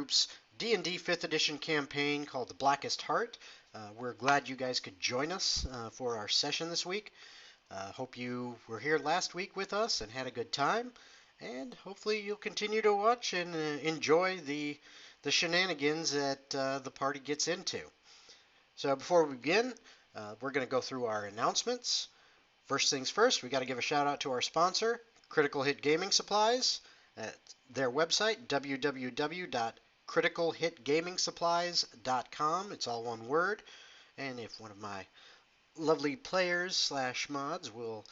group's D&D 5th edition campaign called The Blackest Heart. We're glad you guys could join us for our session this week. Hope you were here last week with us and had a good time, and hopefully you'll continue to watch and enjoy the shenanigans that the party gets into. So before we begin, we're going to go through our announcements. First things first, we got to give a shout out to our sponsor, Critical Hit Gaming Supplies, at their website, www.criticalhitgamingsupplies.com. It's all one word. And if one of my lovely players / mods will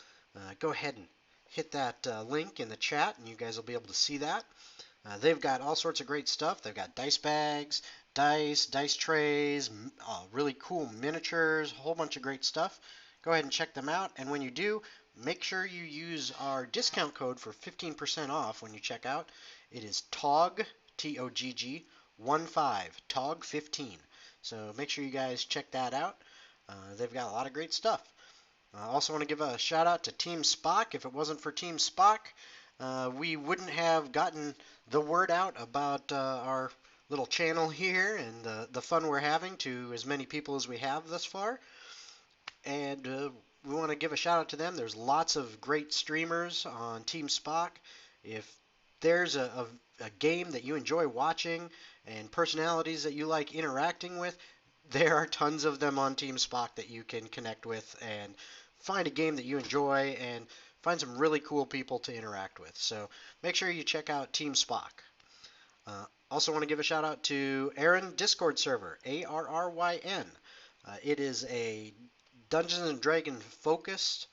go ahead and hit that link in the chat, and you guys will be able to see that. They've got all sorts of great stuff. They've got dice bags, dice trays, really cool miniatures, a whole bunch of great stuff. Go ahead and check them out, and when you do, make sure you use our discount code for 15% off when you check out. It is TOGG, T-O-G-G, 15, TOGG 15. So make sure you guys check that out. They've got a lot of great stuff. I also want to give a shout out to Team Spock. If it wasn't for Team Spock, we wouldn't have gotten the word out about our little channel here and the fun we're having to as many people as we have thus far. And we want to give a shout out to them. There's lots of great streamers on Team Spock. If there's a game that you enjoy watching and personalities that you like interacting with, there are tons of them on Team Spock that you can connect with and find a game that you enjoy and find some really cool people to interact with. So make sure you check out Team Spock. Also want to give a shout out to Aaron Discord server, ARRYN. It is a Dungeons & Dragons focused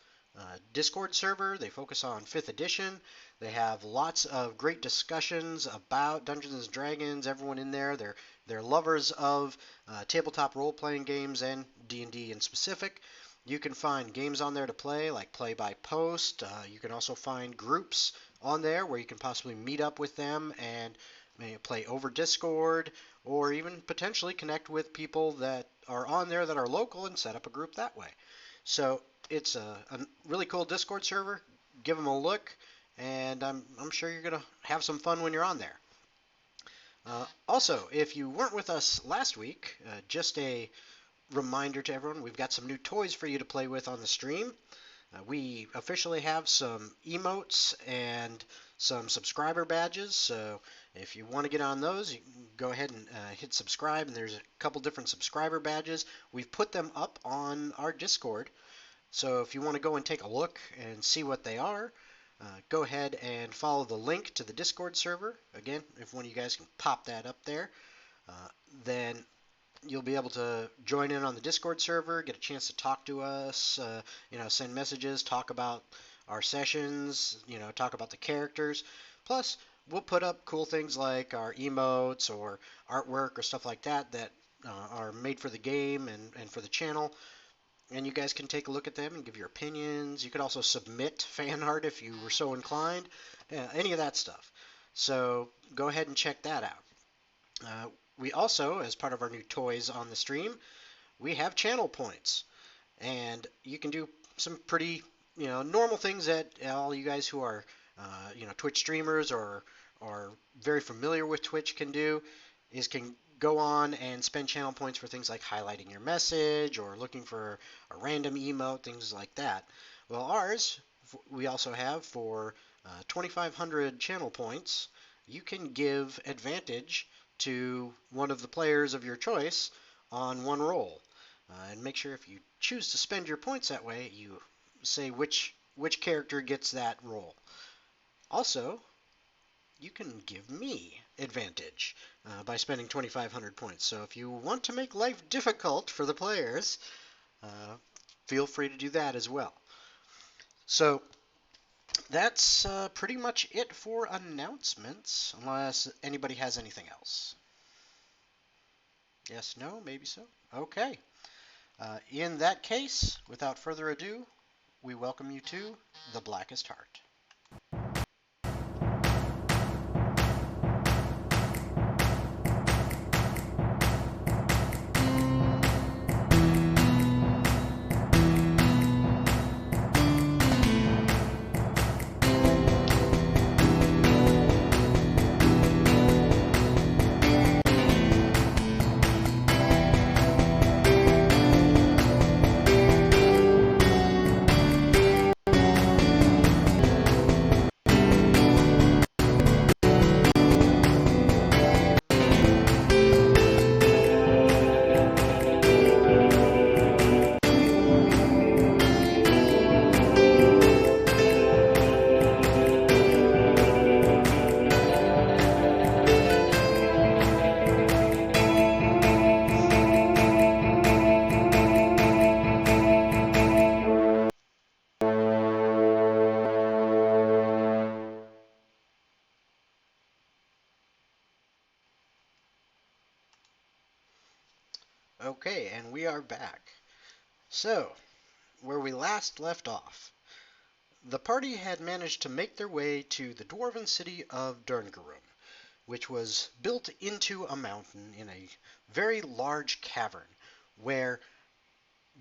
Discord server. They focus on 5th edition. They have lots of great discussions about Dungeons & Dragons. Everyone in there, they're lovers of tabletop role-playing games and D&D in specific. You can find games on there to play, like Play by Post. You can also find groups on there where you can possibly meet up with them and maybe play over Discord, or even potentially connect with people that are on there that are local and set up a group that way. So it's a really cool Discord server. Give them a look, and I'm sure you're going to have some fun when you're on there. Also, if you weren't with us last week, just a reminder to everyone, we've got some new toys for you to play with on the stream. We officially have some emotes and some subscriber badges, so if you want to get on those, you can go ahead and hit subscribe, and there's a couple different subscriber badges. We've put them up on our Discord, so if you want to go and take a look and see what they are, go ahead and follow the link to the Discord server. Again, if one of you guys can pop that up there, then you'll be able to join in on the Discord server, get a chance to talk to us, send messages, talk about our sessions, talk about the characters. Plus, we'll put up cool things like our emotes or artwork or stuff like that that are made for the game and for the channel. And you guys can take a look at them and give your opinions. You could also submit fan art if you were so inclined, any of that stuff. So go ahead and check that out. We also, as part of our new toys on the stream, we have channel points. And you can do some pretty, normal things that all you guys who are, Twitch streamers or very familiar with Twitch can do, is can go on and spend channel points for things like highlighting your message or looking for a random emote, things like that. Well, ours, we also have for 2,500 channel points, you can give advantage to one of the players of your choice on one roll. And make sure if you choose to spend your points that way, you say which character gets that roll. Also, you can give me advantage by spending 2,500 points. So if you want to make life difficult for the players, feel free to do that as well. So that's pretty much it for announcements, unless anybody has anything else. Yes, no, maybe so. Okay. In that case, without further ado, we welcome you to The Blackest Heart. Okay, and we are back. So, where we last left off, the party had managed to make their way to the dwarven city of Durngarum, which was built into a mountain in a very large cavern, where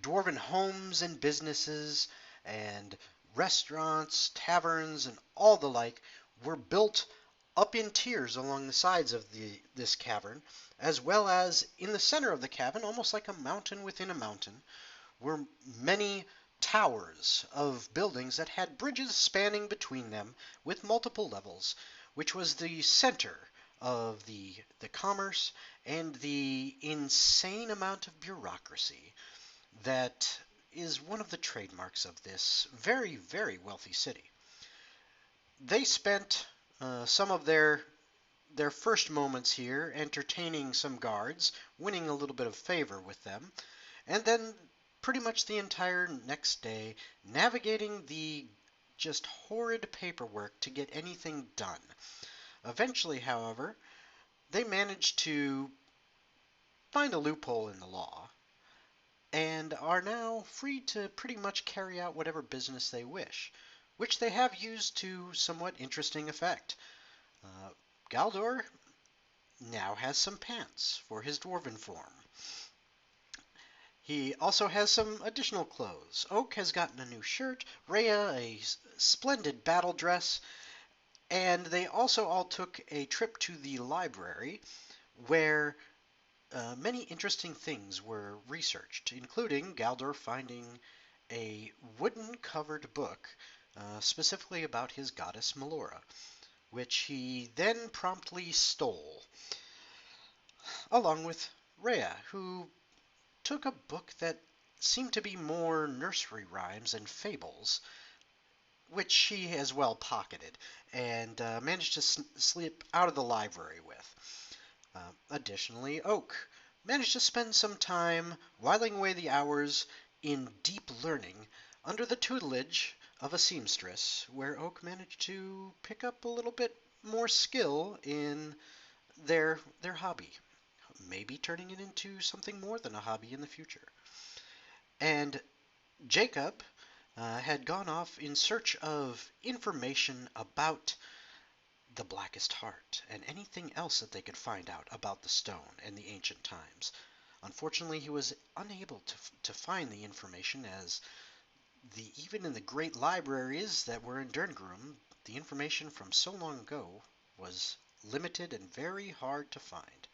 dwarven homes and businesses and restaurants, taverns, and all the like were built up in tiers along the sides of this cavern, as well as in the center of the cavern, almost like a mountain within a mountain, were many towers of buildings that had bridges spanning between them with multiple levels, which was the center of the commerce and the insane amount of bureaucracy that is one of the trademarks of this very, very wealthy city. They spent some of their first moments here entertaining some guards, winning a little bit of favor with them, and then pretty much the entire next day navigating the just horrid paperwork to get anything done. Eventually, however, they managed to find a loophole in the law and are now free to pretty much carry out whatever business they wish, which they have used to somewhat interesting effect. Uh, Galdor now has some pants for his dwarven form. He also has some additional clothes. Oak has gotten a new shirt, Rhea a splendid battle dress, and they also all took a trip to the library where many interesting things were researched, including Galdor finding a wooden covered book specifically about his goddess Melora, which he then promptly stole, along with Rhea, who took a book that seemed to be more nursery rhymes and fables, which she as well pocketed and managed to slip out of the library with. Additionally, Oak managed to spend some time whiling away the hours in deep learning under the tutelage of a seamstress, where Oak managed to pick up a little bit more skill in their hobby, maybe turning it into something more than a hobby in the future. And Jacob had gone off in search of information about the Blackest Heart and anything else that they could find out about the stone and the ancient times. Unfortunately, he was unable to find the information, as even in the great libraries that were in Durngarum, the information from so long ago was limited and very hard to find.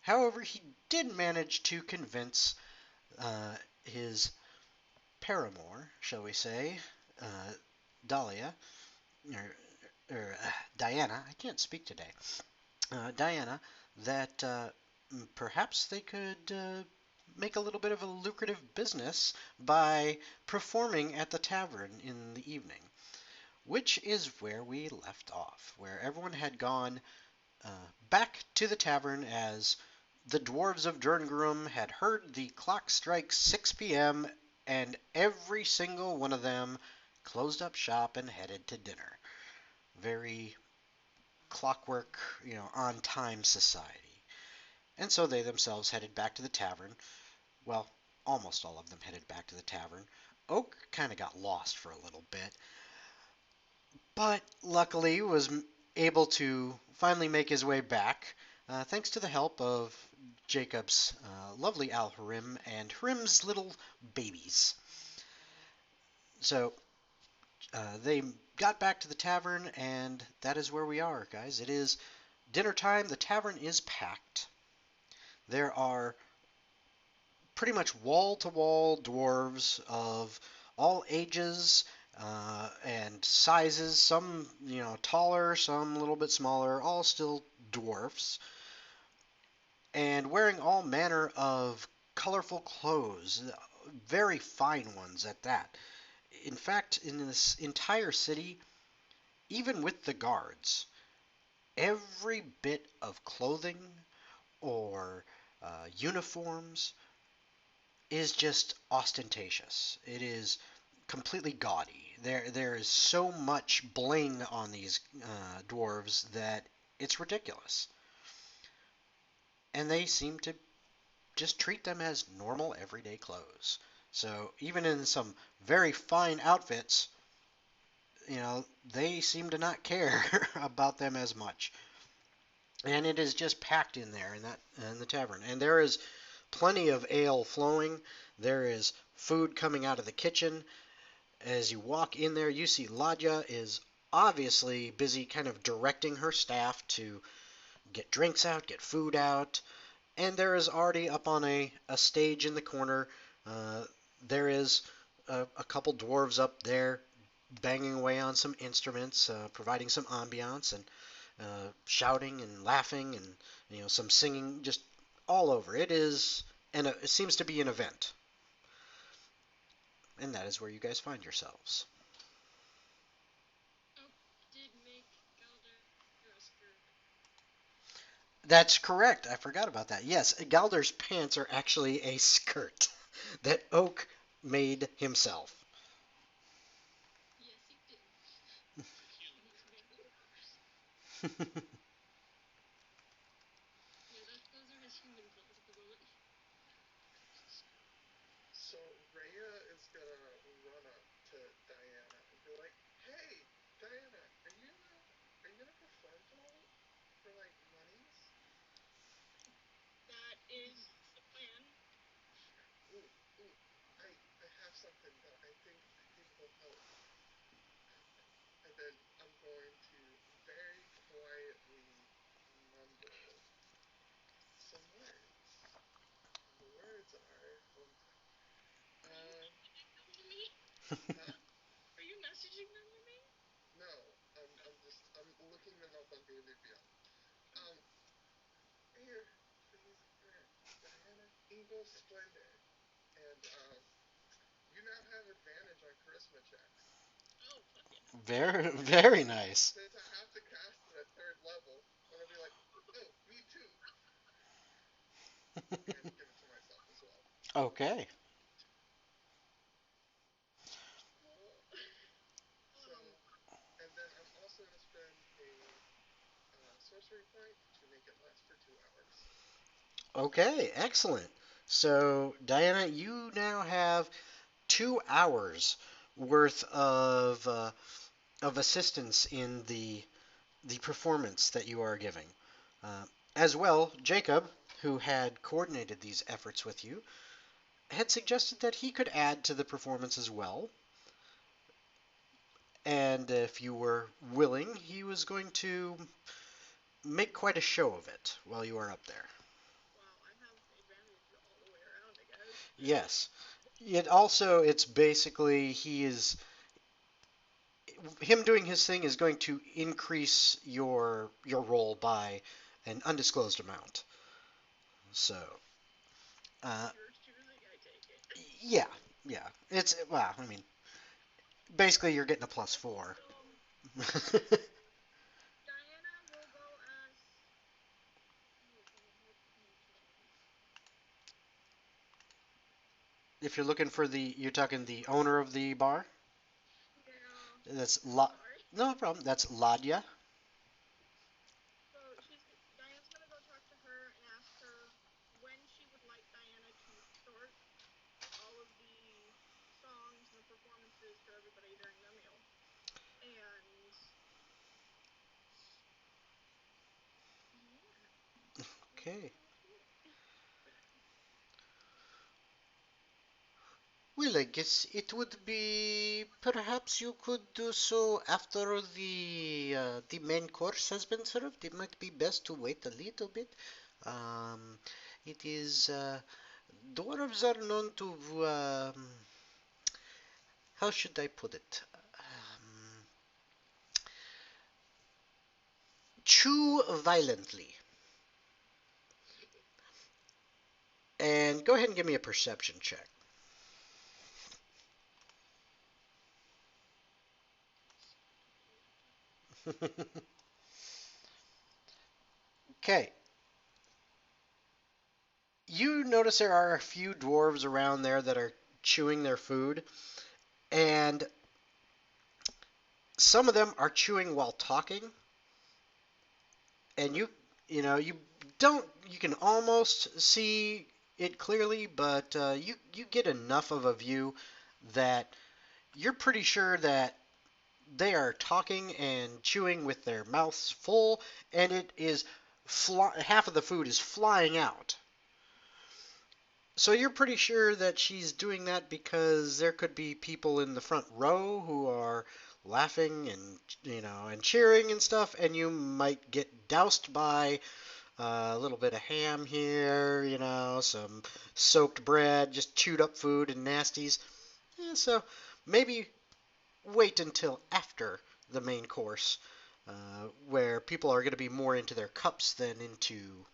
However, he did manage to convince his paramour, shall we say, uh, Dahlia, or, or Diana, I can't speak today, Diana, that perhaps they could make a little bit of a lucrative business by performing at the tavern in the evening, which is where we left off, where everyone had gone uh, back to the tavern as the dwarves of Durngarum had heard the clock strike 6 p.m. and every single one of them closed up shop and headed to dinner. Very clockwork, on time society. And so they themselves headed back to the tavern. Well, almost all of them headed back to the tavern. Oak kind of got lost for a little bit, but luckily was able to finally make his way back, thanks to the help of Jacob's lovely Al-Harim and Harim's little babies. So they got back to the tavern, and that is where we are, guys. It is dinner time. The tavern is packed. There are pretty much wall-to-wall dwarves of all ages and sizes. Some, taller, some a little bit smaller, all still dwarfs, and wearing all manner of colorful clothes, very fine ones at that. In fact, in this entire city, even with the guards, every bit of clothing or uniforms is just ostentatious. It is completely gaudy. There is so much bling on these dwarves that it's ridiculous. And they seem to just treat them as normal everyday clothes. So even in some very fine outfits, they seem to not care about them as much. And it is just packed in there in the tavern. And there is plenty of ale flowing. There is food coming out of the kitchen. As you walk in there, you see Ladya is obviously busy kind of directing her staff to get drinks out, get food out, and there is already up on a stage in the corner. Uh, there is a couple dwarves up there banging away on some instruments, providing some ambiance and shouting and laughing and some singing just all over. It is and it seems to be an event, and that is where you guys find yourselves. That's correct. I forgot about that. Yes, Galder's pants are actually a skirt that Oak made himself. Very, very nice. Okay. Okay, excellent. So, Diana, you now have 2 hours worth of assistance in the performance that you are giving. Uh, as well, Jacob, who had coordinated these efforts with you, had suggested that he could add to the performance as well. And if you were willing, he was going to make quite a show of it while you are up there. Yes. It's basically him doing his thing is going to increase your role by an undisclosed amount. So, uh, yeah, yeah. It's well, I mean, basically you're getting a +4. If you're looking for you're talking the owner of the bar. That's No problem. That's Ladya. Okay. Well, I guess it would be perhaps you could do so after the main course has been served. It might be best to wait a little bit. Um, it is dwarves are known to how should I put it? Chew violently. And go ahead and give me a perception check. Okay. You notice there are a few dwarves around there that are chewing their food, and some of them are chewing while talking, and you can almost see it clearly, but you get enough of a view that you're pretty sure that they are talking and chewing with their mouths full, and it is half of the food is flying out. So you're pretty sure that she's doing that because there could be people in the front row who are laughing and and cheering and stuff, and you might get doused by a little bit of ham here, some soaked bread, just chewed up food and nasties. So maybe wait until after the main course, where people are going to be more into their cups than into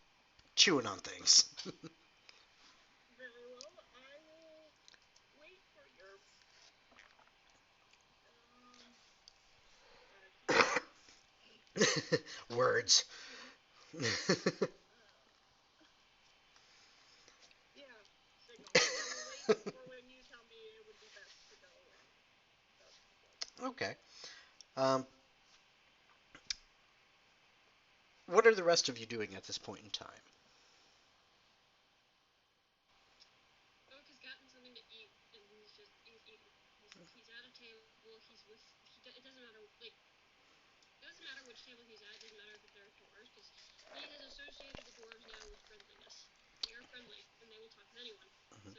chewing on things. Words. Okay. Um, what are the rest of you doing at this point in time? Mhm.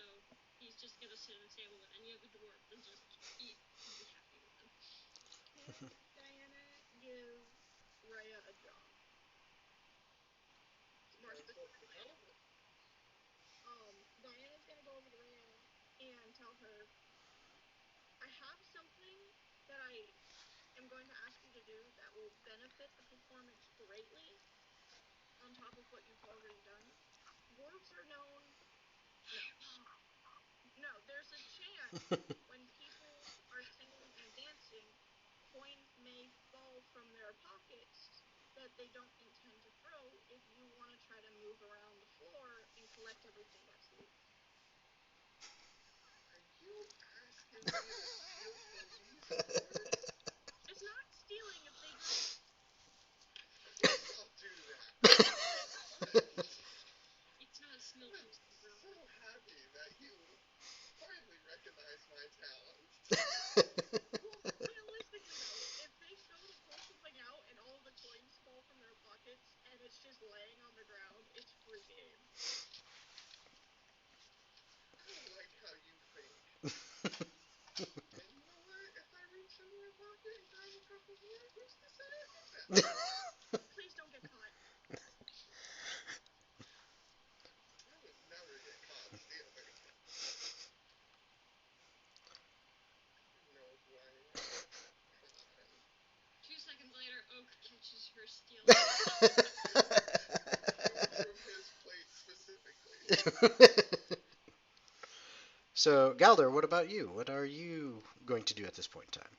So, Galder, what about you? What are you going to do at this point in time?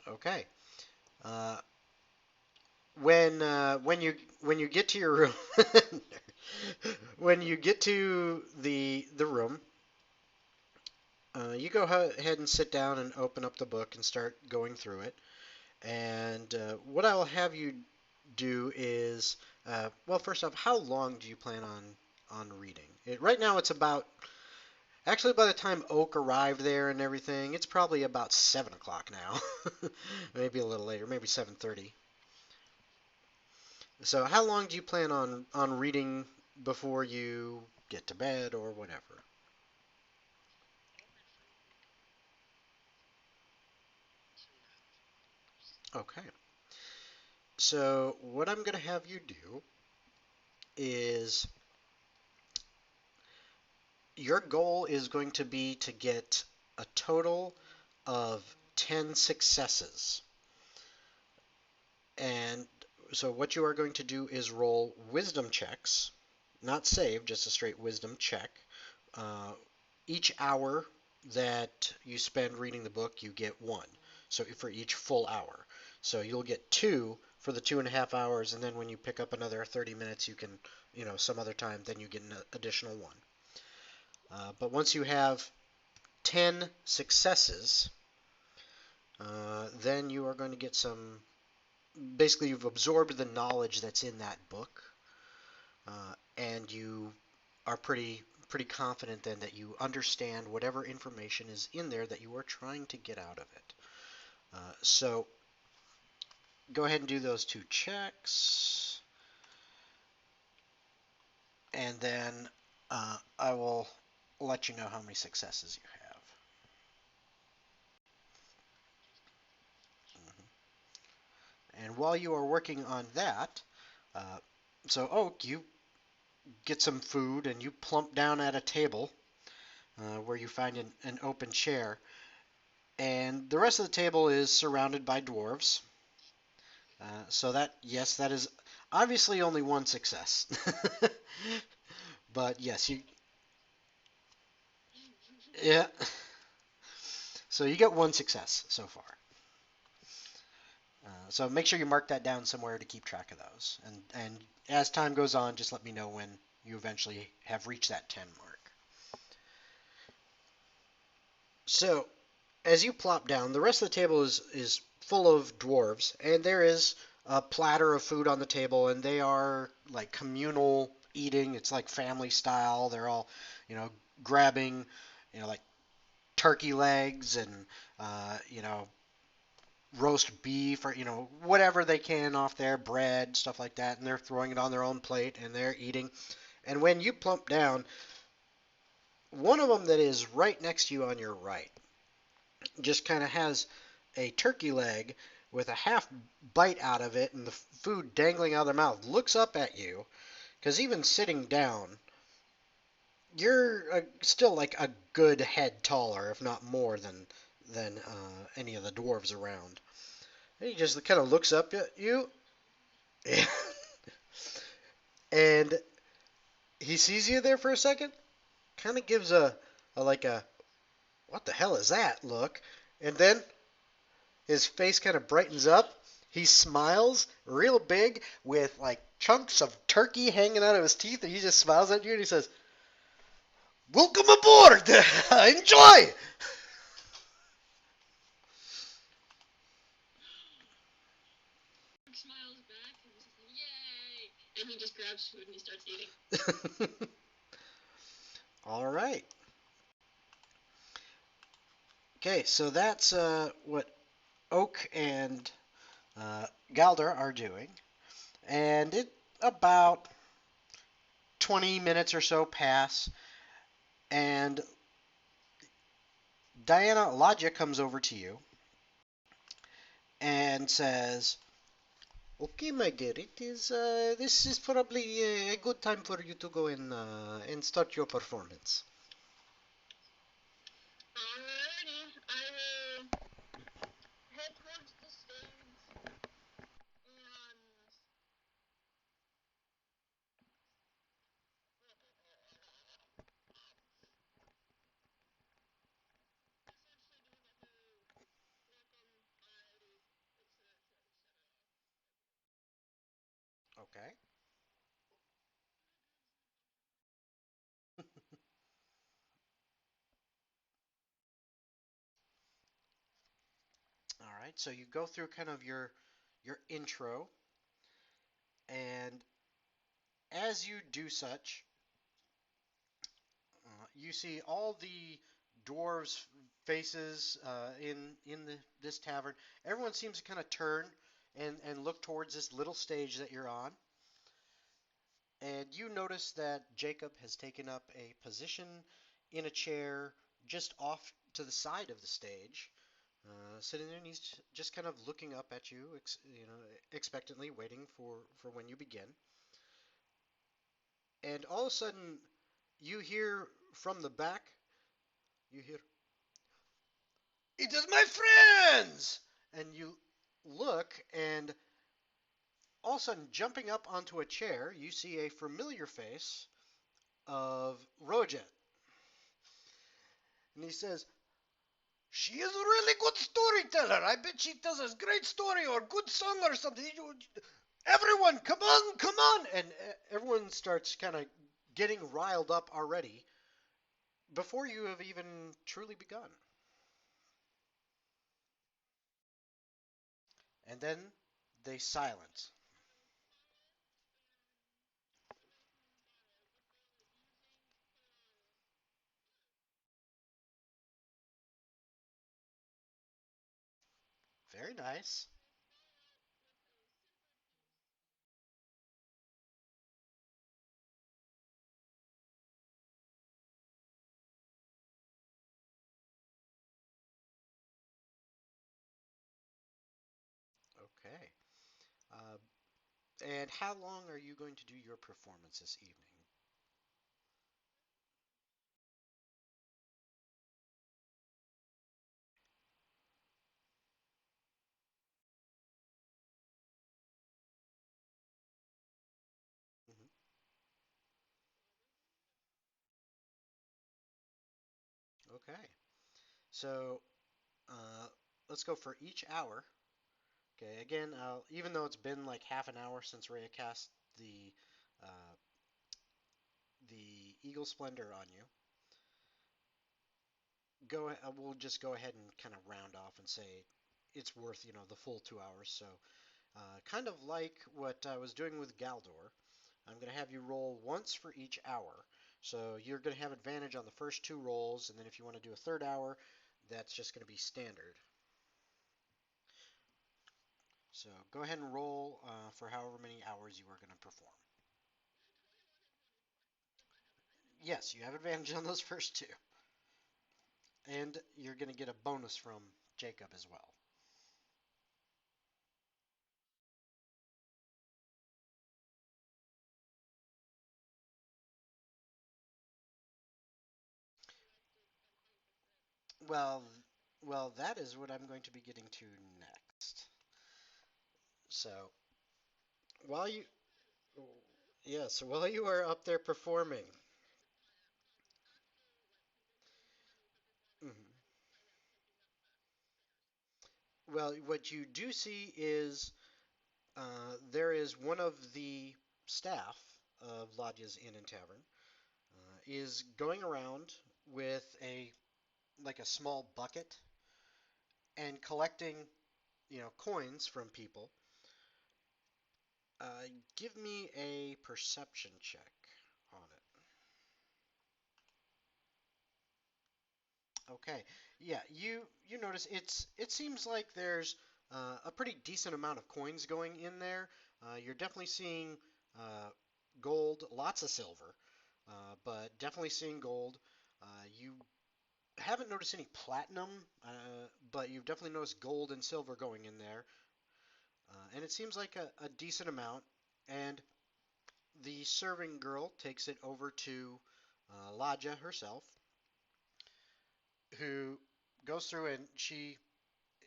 Okay. Uh, when you get to your room, when you get to the room, you go ahead and sit down and open up the book and start going through it. And what I will have you do is, well, first off, how long do you plan on reading? Right now, it's about actually by the time Oak arrived there and everything, it's probably about 7 o'clock now, maybe a little later, maybe 7:30. So, how long do you plan on reading before you get to bed or whatever? Okay. So, what I'm going to have you do is your goal is going to be to get a total of 10 successes. And so, what you are going to do is roll wisdom checks, not save, just a straight wisdom check. Uh, each hour that you spend reading the book, you get one. So for each full hour. So you'll get two for the 2.5 hours, and then when you pick up another 30 minutes, you can, some other time, then you get an additional one. But once you have 10 successes, then you are going to get some basically you've absorbed the knowledge that's in that book, and you are pretty confident then that you understand whatever information is in there that you are trying to get out of it. So go ahead and do those two checks, and then I will let you know how many successes you have. And while you are working on that, uh, so Oak, you get some food and you plump down at a table where you find an open chair. And the rest of the table is surrounded by dwarves. So that, yes, that is obviously only one success. But yes, yeah. So you get one success so far. So make sure you mark that down somewhere to keep track of those. And as time goes on, just let me know when you eventually have reached that 10 mark. So as you plop down, the rest of the table is full of dwarves, and there is a platter of food on the table, and they are like communal eating. It's like family style. They're all, you know, grabbing, like turkey legs and, roast beef or, whatever they can off there, bread, stuff like that, and they're throwing it on their own plate and they're eating. And when you plump down, one of them that is right next to you on your right just kind of has a turkey leg with a half bite out of it and the food dangling out of their mouth, looks up at you, because even sitting down, you're still like a good head taller, if not more than any of the dwarves around. And he just kind of looks up at you, and he sees you there for a second, kind of gives a like a what the hell is that look, and then his face kind of brightens up. He smiles real big with like chunks of turkey hanging out of his teeth, and he just smiles at you and he says, "Welcome aboard! Enjoy!" All right. Okay, so that's what Oak and Galder are doing, and it about 20 minutes or so pass, and Diana Ladya comes over to you and says, "Okay, my dear, it is this is probably a good time for you to go and start your performance." Okay. All right. So you go through kind of your intro, and as you do such, you see all the dwarves' faces in this tavern. Everyone seems to kind of turn and look towards this little stage that you're on. And you notice that Jacob has taken up a position in a chair just off to the side of the stage, sitting there, and he's just kind of looking up at you, expectantly, waiting for when you begin. And all of a sudden, you hear from the back, you hear, "It is my friends!" And you look, and all of a sudden, jumping up onto a chair, you see a familiar face of Rojet. And he says, "She is a really good storyteller. I bet she tells us great story or good song or something. Everyone, come on, come on!" And everyone starts kind of getting riled up already before you have even truly begun. And then They silence. Very nice. Okay. Uh, and how long are you going to do your performance this evening? Hmm. Okay. So uh, let's go for each hour. Okay. Again, even though it's been like half an hour since Rhea cast uh, the Eagle Splendor on you, we'll just go ahead and kind of round off and say it's worth the full 2 hours. So kind of like what I was doing with Galdor, I'm going to have you roll once for each hour. So you're going to have advantage on the first two rolls, and then if you want to do a third hour, that's just going to be standard. So go ahead and roll for however many hours you are going to perform. Yes, you have advantage on those first two. And you're going to get a bonus from Jacob as well. Well, well, that is what I'm going to be getting to next. So while you, yeah, so while you are up there performing, mhm. Well, what you do see is there is one of the staff of Ladya's Inn and Tavern is going around with a like a small bucket and collecting coins from people. Uh, Give me a perception check on it. Okay. Yeah, you notice it seems like there's a pretty decent amount of coins going in there. You're definitely seeing uh, gold, lots of silver, but definitely seeing gold. You haven't noticed any platinum, but you've definitely noticed gold and silver going in there, and it seems like a decent amount. And the serving girl takes it over to Ladja herself, who goes through and she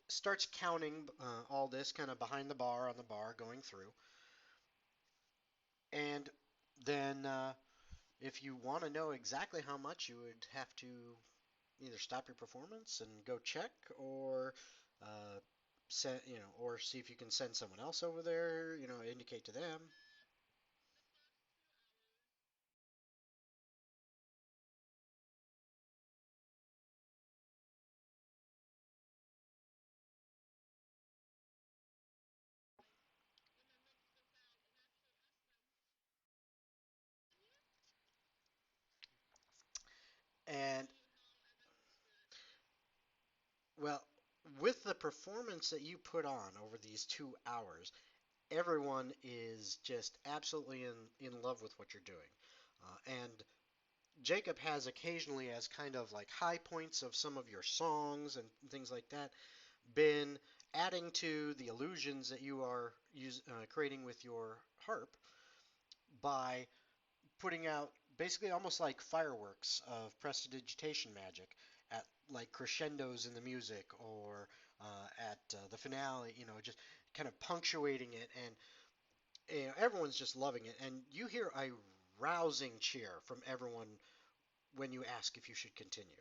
starts counting all this kind of behind the bar on the bar going through. And then if you want to know exactly how much, you would have to either stop your performance and go check, or send, or see if you can send someone else over there, indicate to them. And well, with the performance that you put on over these 2 hours, everyone is just absolutely in love with what you're doing. And Jacob has occasionally, as kind of like high points of some of your songs and things like that, been adding to the illusions that you are creating with your harp by putting out basically almost like fireworks of prestidigitation magic at like crescendos in the music, or at the finale, just kind of punctuating it, and everyone's just loving it. And you hear a rousing cheer from everyone when you ask if you should continue.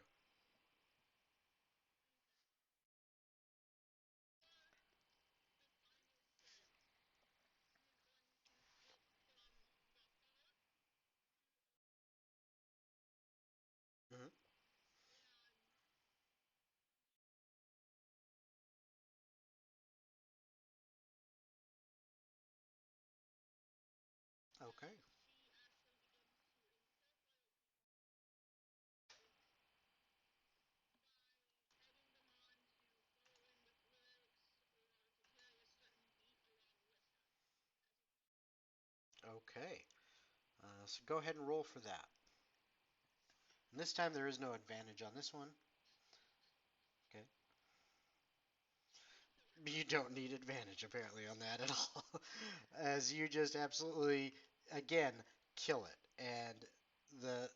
Hmm. Okay. So go ahead and roll for that. And this time there is no advantage on this one. Okay. You don't need advantage apparently on that at all, as you just absolutely again kill it. And the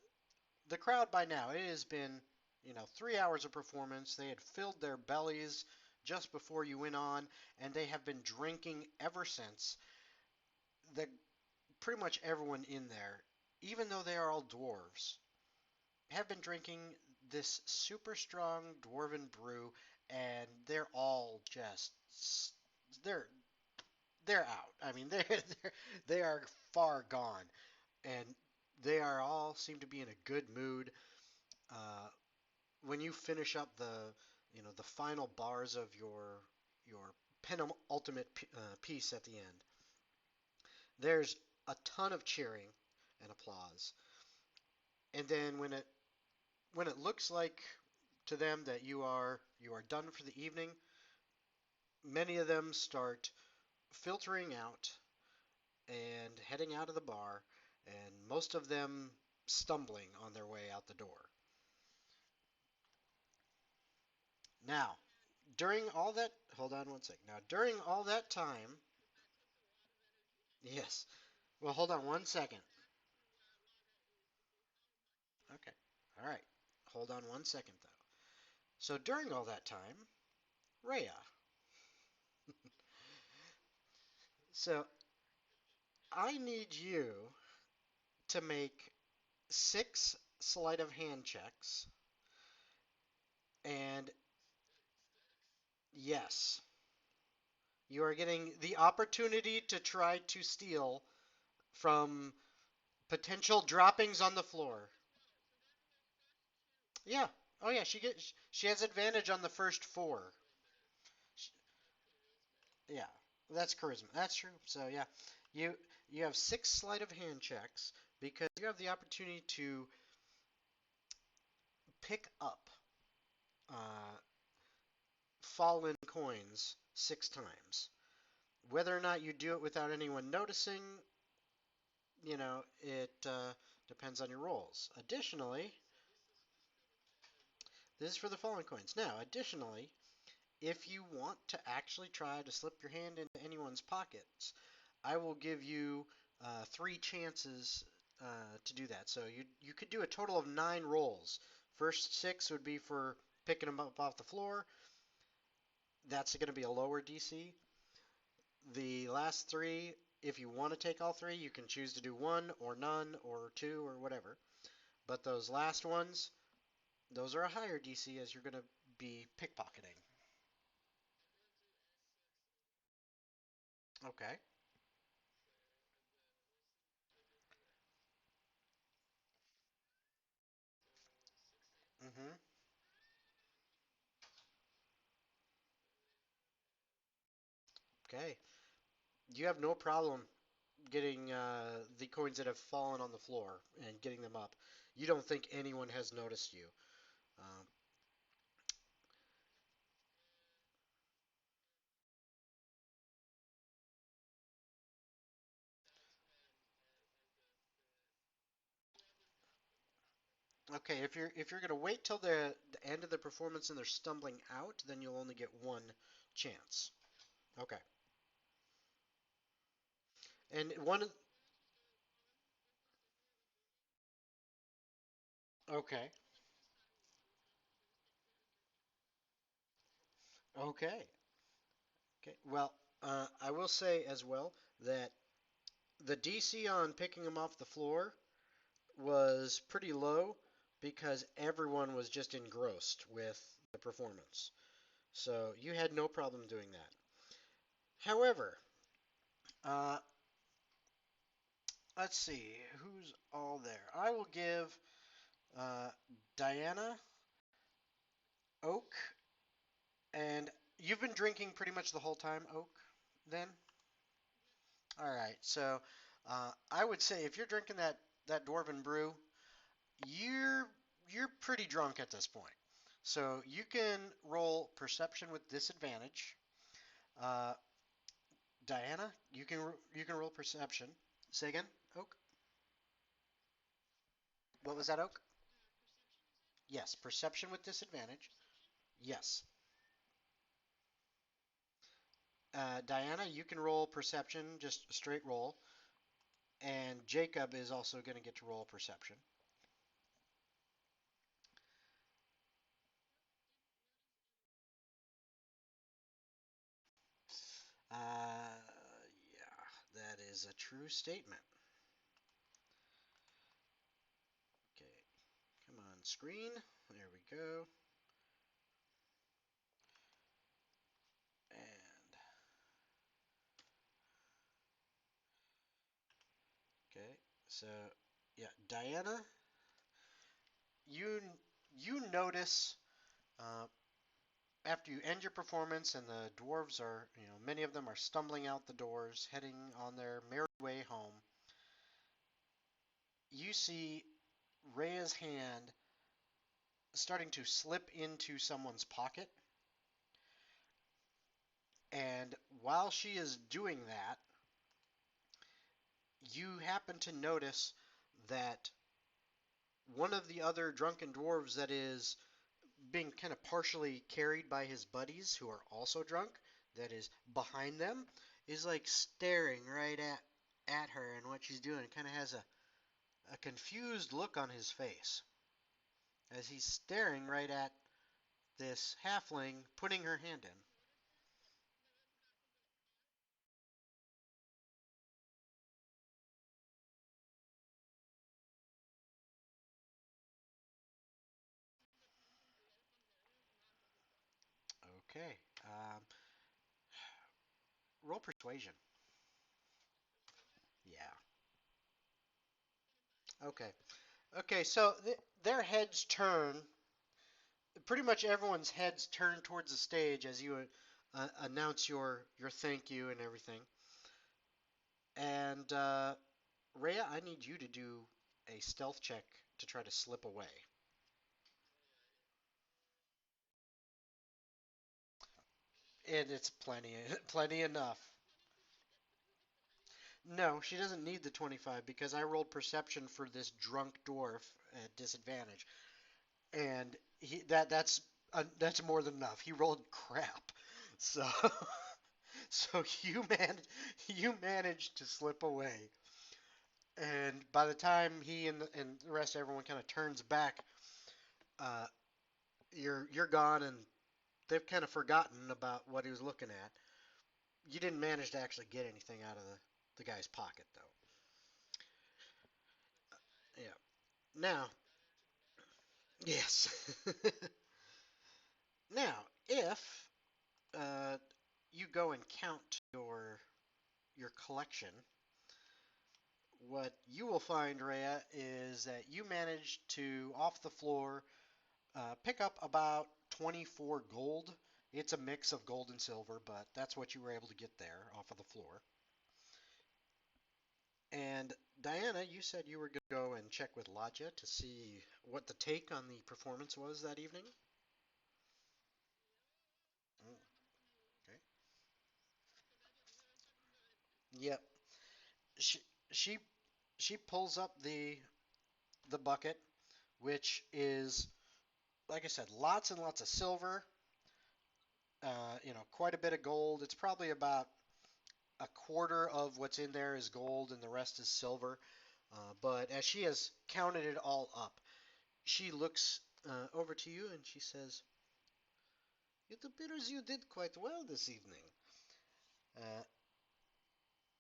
the crowd by now, it has been 3 hours of performance. They had filled their bellies just before you went on, and they have been drinking ever since. The Pretty much everyone in there, even though they are all dwarves, have been drinking this super strong dwarven brew, and they're all just they're they're out. I mean, they are far gone, and they are all seem to be in a good mood. Uh, when you finish up the final bars of your penultimate piece at the end, there's a ton of cheering and applause. And then when it looks like to them that you are done for the evening, many of them start filtering out and heading out of the bar, and most of them stumbling on their way out the door. Now, during all that, hold on one second. Now, during all that time, yes. Well, hold on one second. Okay. All right. Hold on one second, though. So during all that time, Rhea. So I need you to make 6 sleight of hand checks, and yes, you are getting the opportunity to try to steal from potential droppings on the floor. Yeah. Oh yeah, she has advantage on the first four. Yeah. That's charisma. That's true. So yeah, you you have 6 sleight of hand checks because you have the opportunity to pick up uh, fallen coins 6 times. Whether or not you do it without anyone noticing, it depends on your rolls. Additionally, this is for the fallen coins. Now, additionally, if you want to actually try to slip your hand into anyone's pockets, I will give you 3 chances to do that. So you could do a total of 9 rolls. First 6 would be for picking them up off the floor. That's going to be a lower DC. The last 3, if you want to take all 3, you can choose to do 1 or none or 2 or whatever. But those last ones, those are a higher DC as you're going to be pickpocketing. Okay. Mm-hmm. Okay. You have no problem getting the coins that have fallen on the floor and getting them up. You don't think anyone has noticed you. Um, okay, if you're gonna wait till the end of the performance and they're stumbling out, then you'll only get 1 chance. Okay. And one. Okay. Okay. Okay. Well, I will say as well that the DC on picking them off the floor was pretty low because everyone was just engrossed with the performance. So you had no problem doing that. However, uh, let's see who's all there. I will give uh, Diana, Oak, and you've been drinking pretty much the whole time, Oak. Then, all right. So I would say if you're drinking that dwarven brew, you're you're pretty drunk at this point. So you can roll perception with disadvantage. Uh, Diana, you can roll perception. Say again, Oak? What was that, Oak? Yes, perception with disadvantage. Yes. Diana, you can roll perception, just a straight roll. And Jacob is also going to get to roll perception. Yeah, that is a true statement. Okay, come on, screen. There we go. And okay, so yeah, Diana, you you notice uh, after you end your performance and the dwarves are, many of them are stumbling out the doors, heading on their merry way home. You see Rhea's hand starting to slip into someone's pocket. And while she is doing that, you happen to notice that one of the other drunken dwarves that is being kind of partially carried by his buddies who are also drunk, that is behind them, is like staring right at her and what she's doing. Kind of has a confused look on his face as he's staring right at this halfling putting her hand in. Okay. Roll persuasion. Yeah. Okay. Okay, so their heads turn. Pretty much everyone's heads turn towards the stage as you announce your thank you and everything. And Rhea, I need you to do a stealth check to try to slip away. And it's plenty, plenty enough. No, she doesn't need the 25 because I rolled perception for this drunk dwarf at disadvantage, and that's more than enough. He rolled crap, so so you managed to slip away. And by the time he and the rest of everyone kind of turns back, uh, you're gone, and they've kind of forgotten about what he was looking at. You didn't manage to actually get anything out of the guy's pocket, though. Yeah. Now, yes. Now, if you go and count your collection, what you will find, Rhea, is that you managed to, off the floor, pick up about 24 gold. It's a mix of gold and silver, but that's what you were able to get there off of the floor. And Diana, you said you were going to go and check with Ladya to see what the take on the performance was that evening. Mm, okay. Yep. She she she pulls up the bucket, which is, like I said, lots and lots of silver. Quite a bit of gold. It's probably about a quarter of what's in there is gold and the rest is silver. But as she has counted it all up, she looks over to you and she says, "It appears you did quite well this evening." Uh,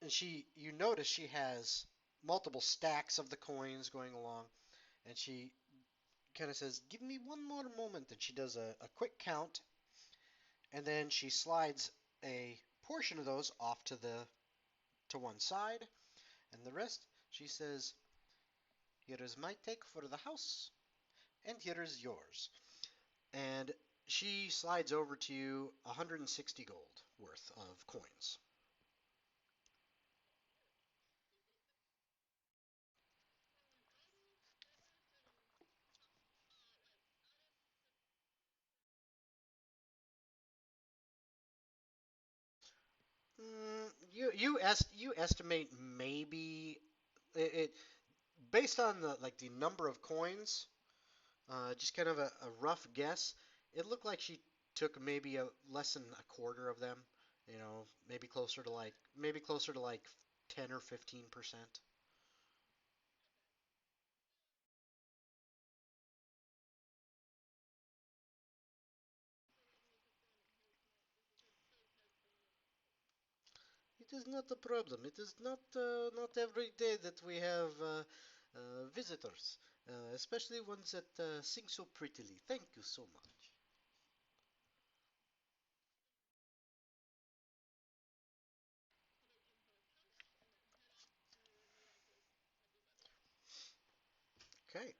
and you notice she has multiple stacks of the coins going along, and she kind of says, "Give me one more moment." And she does a quick count, and then she slides a portion of those off to one side, and the rest she says, "Here is my take for the house, and here is yours." And she slides over to you 160 gold worth of coins. you estimate maybe it based on the number of coins, just kind of a rough guess. It looked like she took maybe a less than a quarter of them. Maybe closer to like 10 or 15%. It is not a problem. It is not every day that we have visitors, especially ones that sing so prettily. Thank you so much. Okay,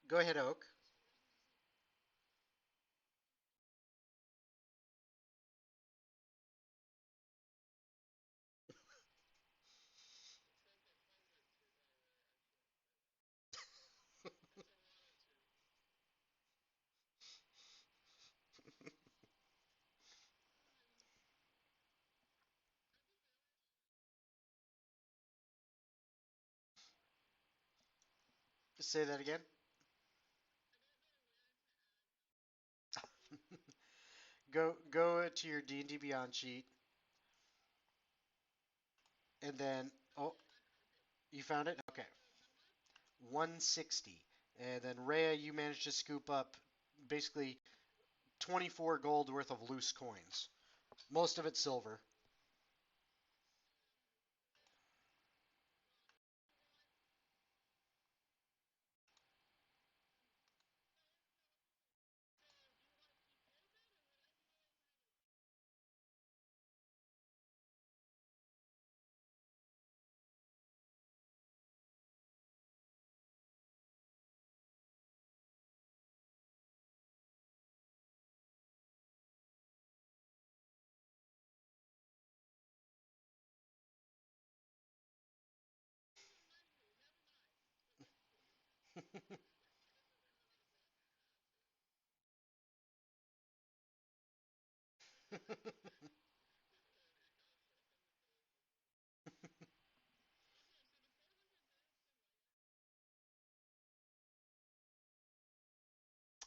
go ahead, Oak. Say that again. Go to your D&D Beyond sheet, and then you found it. Okay, 160, and then Rhea, you managed to scoop up basically 24 gold worth of loose coins. Most of it silver.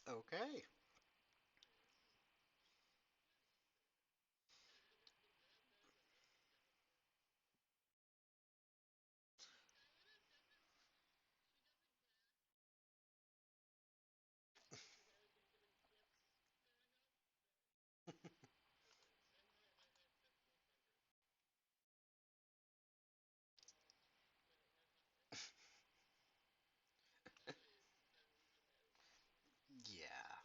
Okay. Yeah.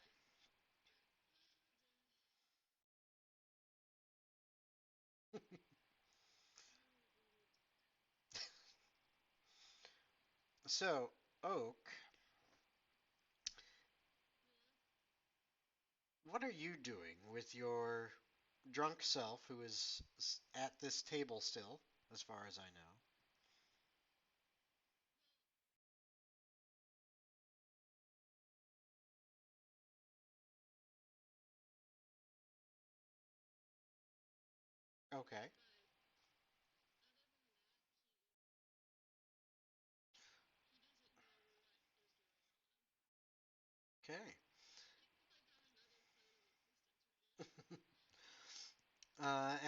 So, Oak, what are you doing with your drunk self who is at this table still, as far as I know? Okay. Okay.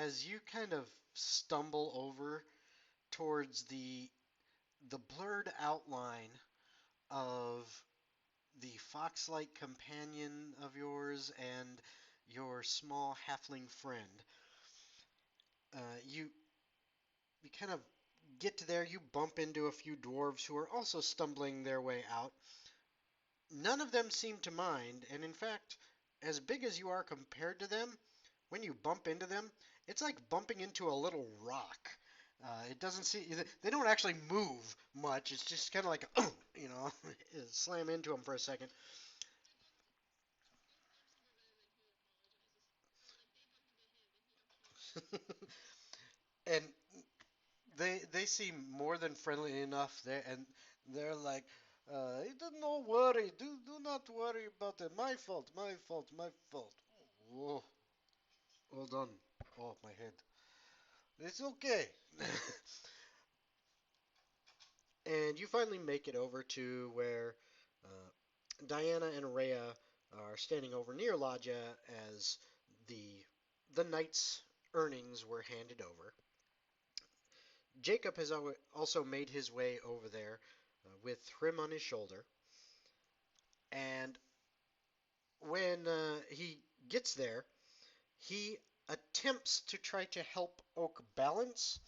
As you kind of stumble over towards the blurred outline of the fox-like companion of yours and your small halfling friend, you kind of get to there. You bump into a few dwarves who are also stumbling their way out. None of them seem to mind, and in fact, as big as you are compared to them, when you bump into them, it's like bumping into a little rock. It doesn't see they don't actually move much. It's just kind of like slam into them for a second. and they seem more than friendly enough there, and they're like, no worry, do not worry about it. My fault, my fault, my fault. Whoa, hold on. Oh, my head. It's okay. And you finally make it over to where uh, Diana and Rhea are standing over near Ladya as the the night's earnings were handed over. Jacob has also made his way over there with Thrym on his shoulder, and when he gets there, he attempts to try to help Oak balance,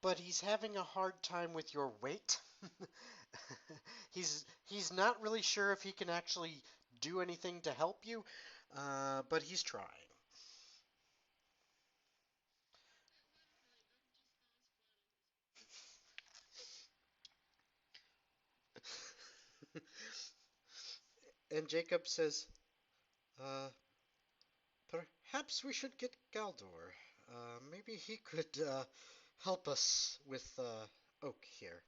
but he's having a hard time with your weight. He's not really sure if he can actually do anything to help you, but he's trying. And Jacob says, uh, "Perhaps we should get Galdor. Maybe he could help us with Oak here."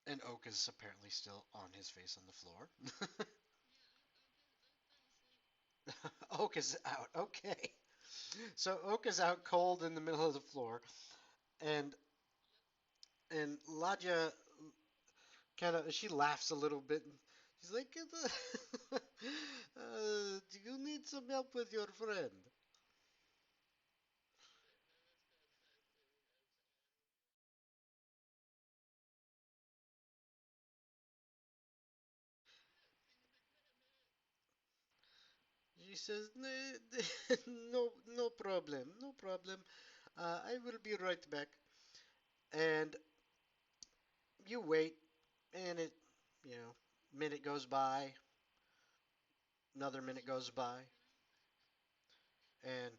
And Oak is apparently still on his face on the floor. Oak is out. Okay. So Oak is out cold in the middle of the floor, and Ladya kind of she laughs a little bit. She's like, "Do you need some help with your friend?" She says, "No, no problem, no problem. I will be right back." And you wait, and you know, minute goes by, another minute goes by, and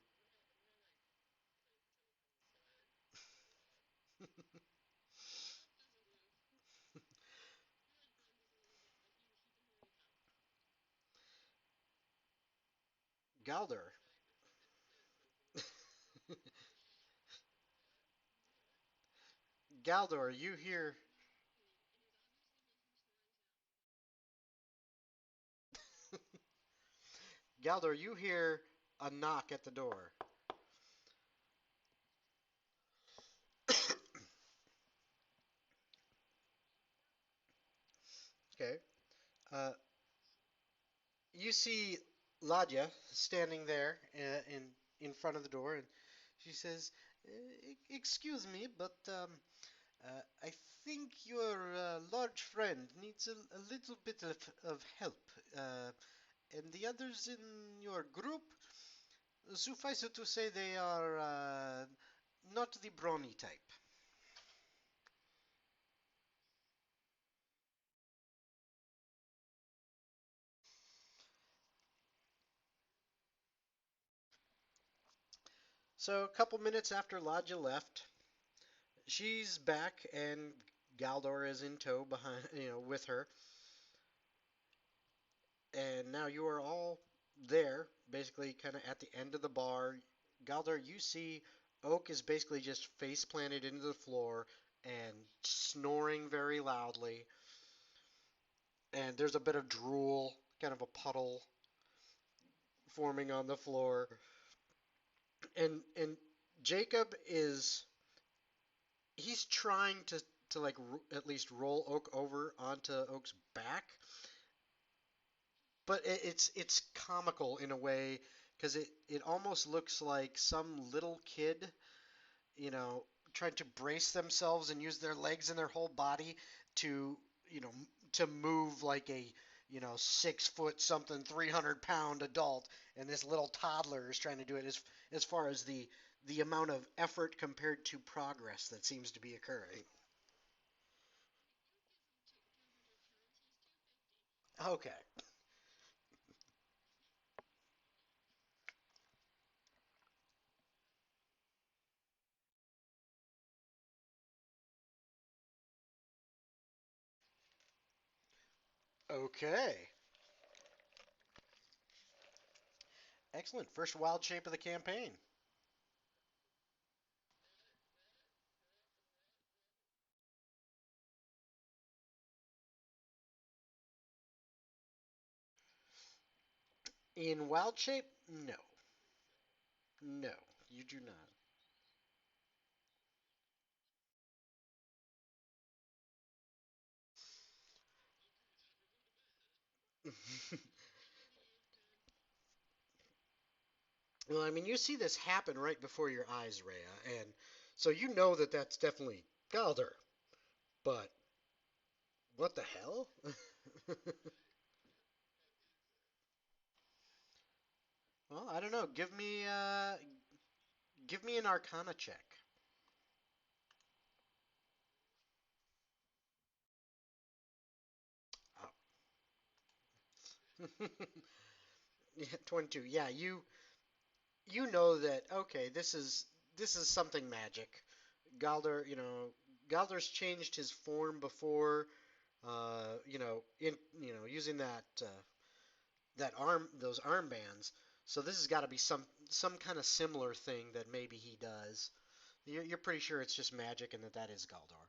Galdor, Galdor, you hear, Galdor, you hear a knock at the door. Okay. Uh, you see Ladya standing there in front of the door, and she says, "Excuse me, but I think your large friend needs a little bit of help. And the others in your group, suffice it to say, they are not the brawny type." So a couple minutes after Ladja left, she's back, and Galdor is in tow behind, with her. And now you are all there, basically kind of at the end of the bar. Galdor, you see Oak is basically just face planted into the floor and snoring very loudly. And there's a bit of drool, kind of a puddle forming on the floor. And Jacob is he's trying to like at least roll Oak over onto Oak's back, but it's comical in a way because it almost looks like some little kid, you know, trying to brace themselves and use their legs and their whole body to, you know, to move like a, 6 foot something, 300-pound adult, and this little toddler is trying to do it as far as the amount of effort compared to progress that seems to be occurring. Okay. Okay. Excellent. First wild shape of the campaign. In wild shape, no. No, you do not. Well, I mean, you see this happen right before your eyes, Rhea, and so you know that that's definitely Galder. But what the hell? Well, I don't know. Give me an Arcana check. Oh. Yeah, 22. Yeah, you know that okay, this is something magic. Galder, Galder's changed his form before, using that those armbands. So this has got to be some kind of similar thing that maybe he does. You're pretty sure it's just magic and that is Galdor.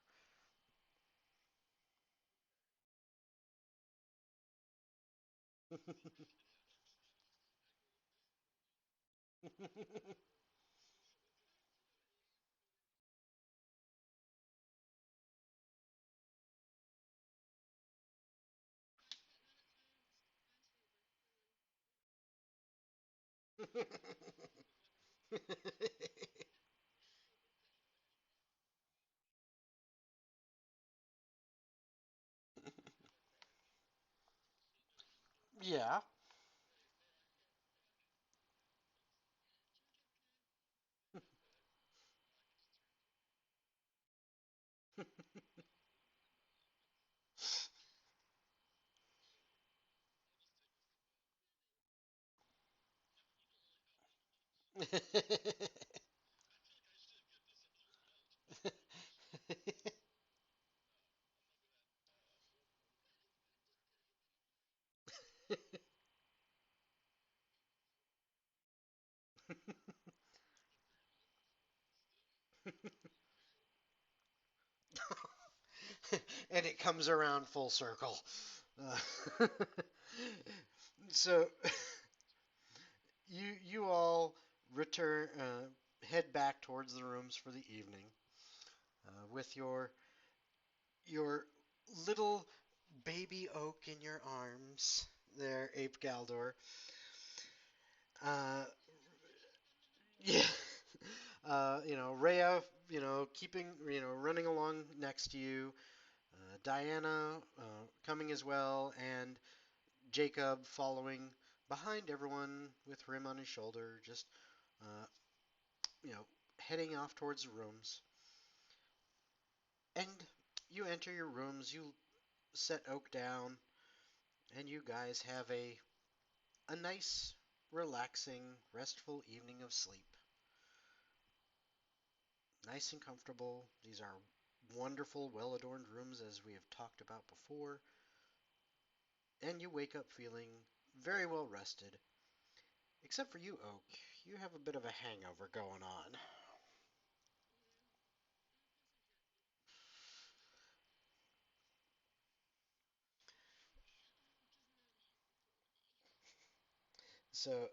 Yeah. And it comes around full circle. Uh, so you all return head back towards the rooms for the evening with your little baby oak in your arms. There, Ape Galdor. Uh, yeah. Rhea, keeping, running along next to you. Diana coming as well, and Jacob following behind everyone with Rim on his shoulder, just uh, you know, heading off towards the rooms. And you enter your rooms, you set Oak down, and you guys have a nice, relaxing, restful evening of sleep. Nice and comfortable. These are wonderful, well adorned rooms as we have talked about before. And you wake up feeling very well rested. Except for you, Oak. You have a bit of a hangover going on. So,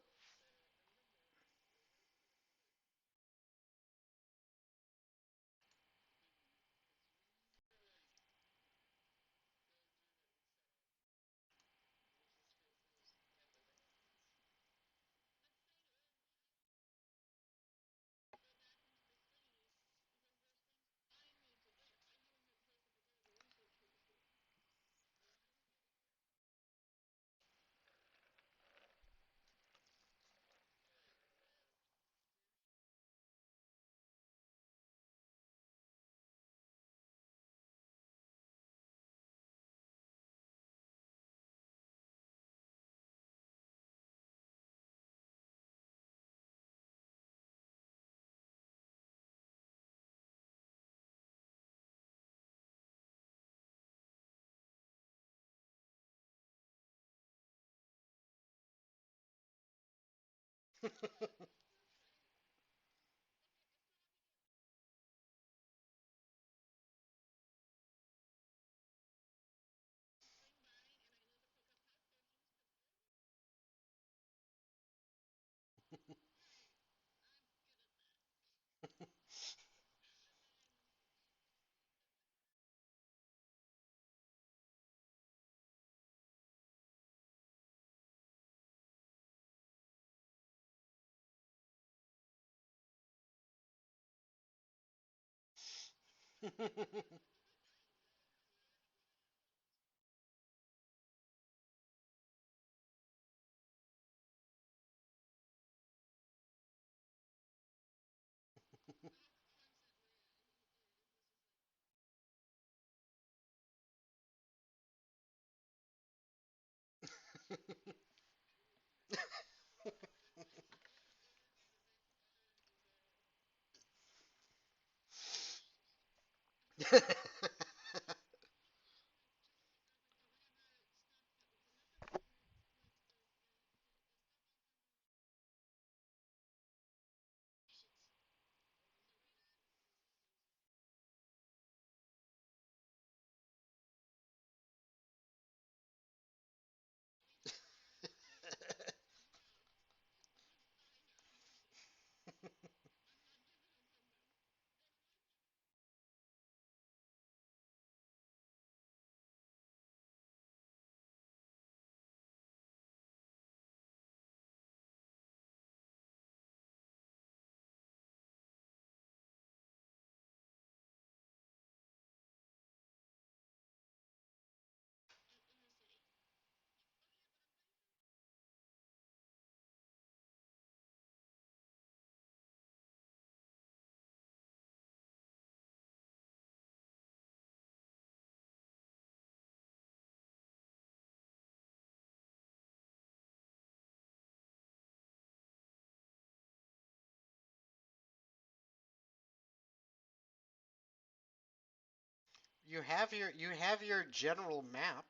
you have your general map.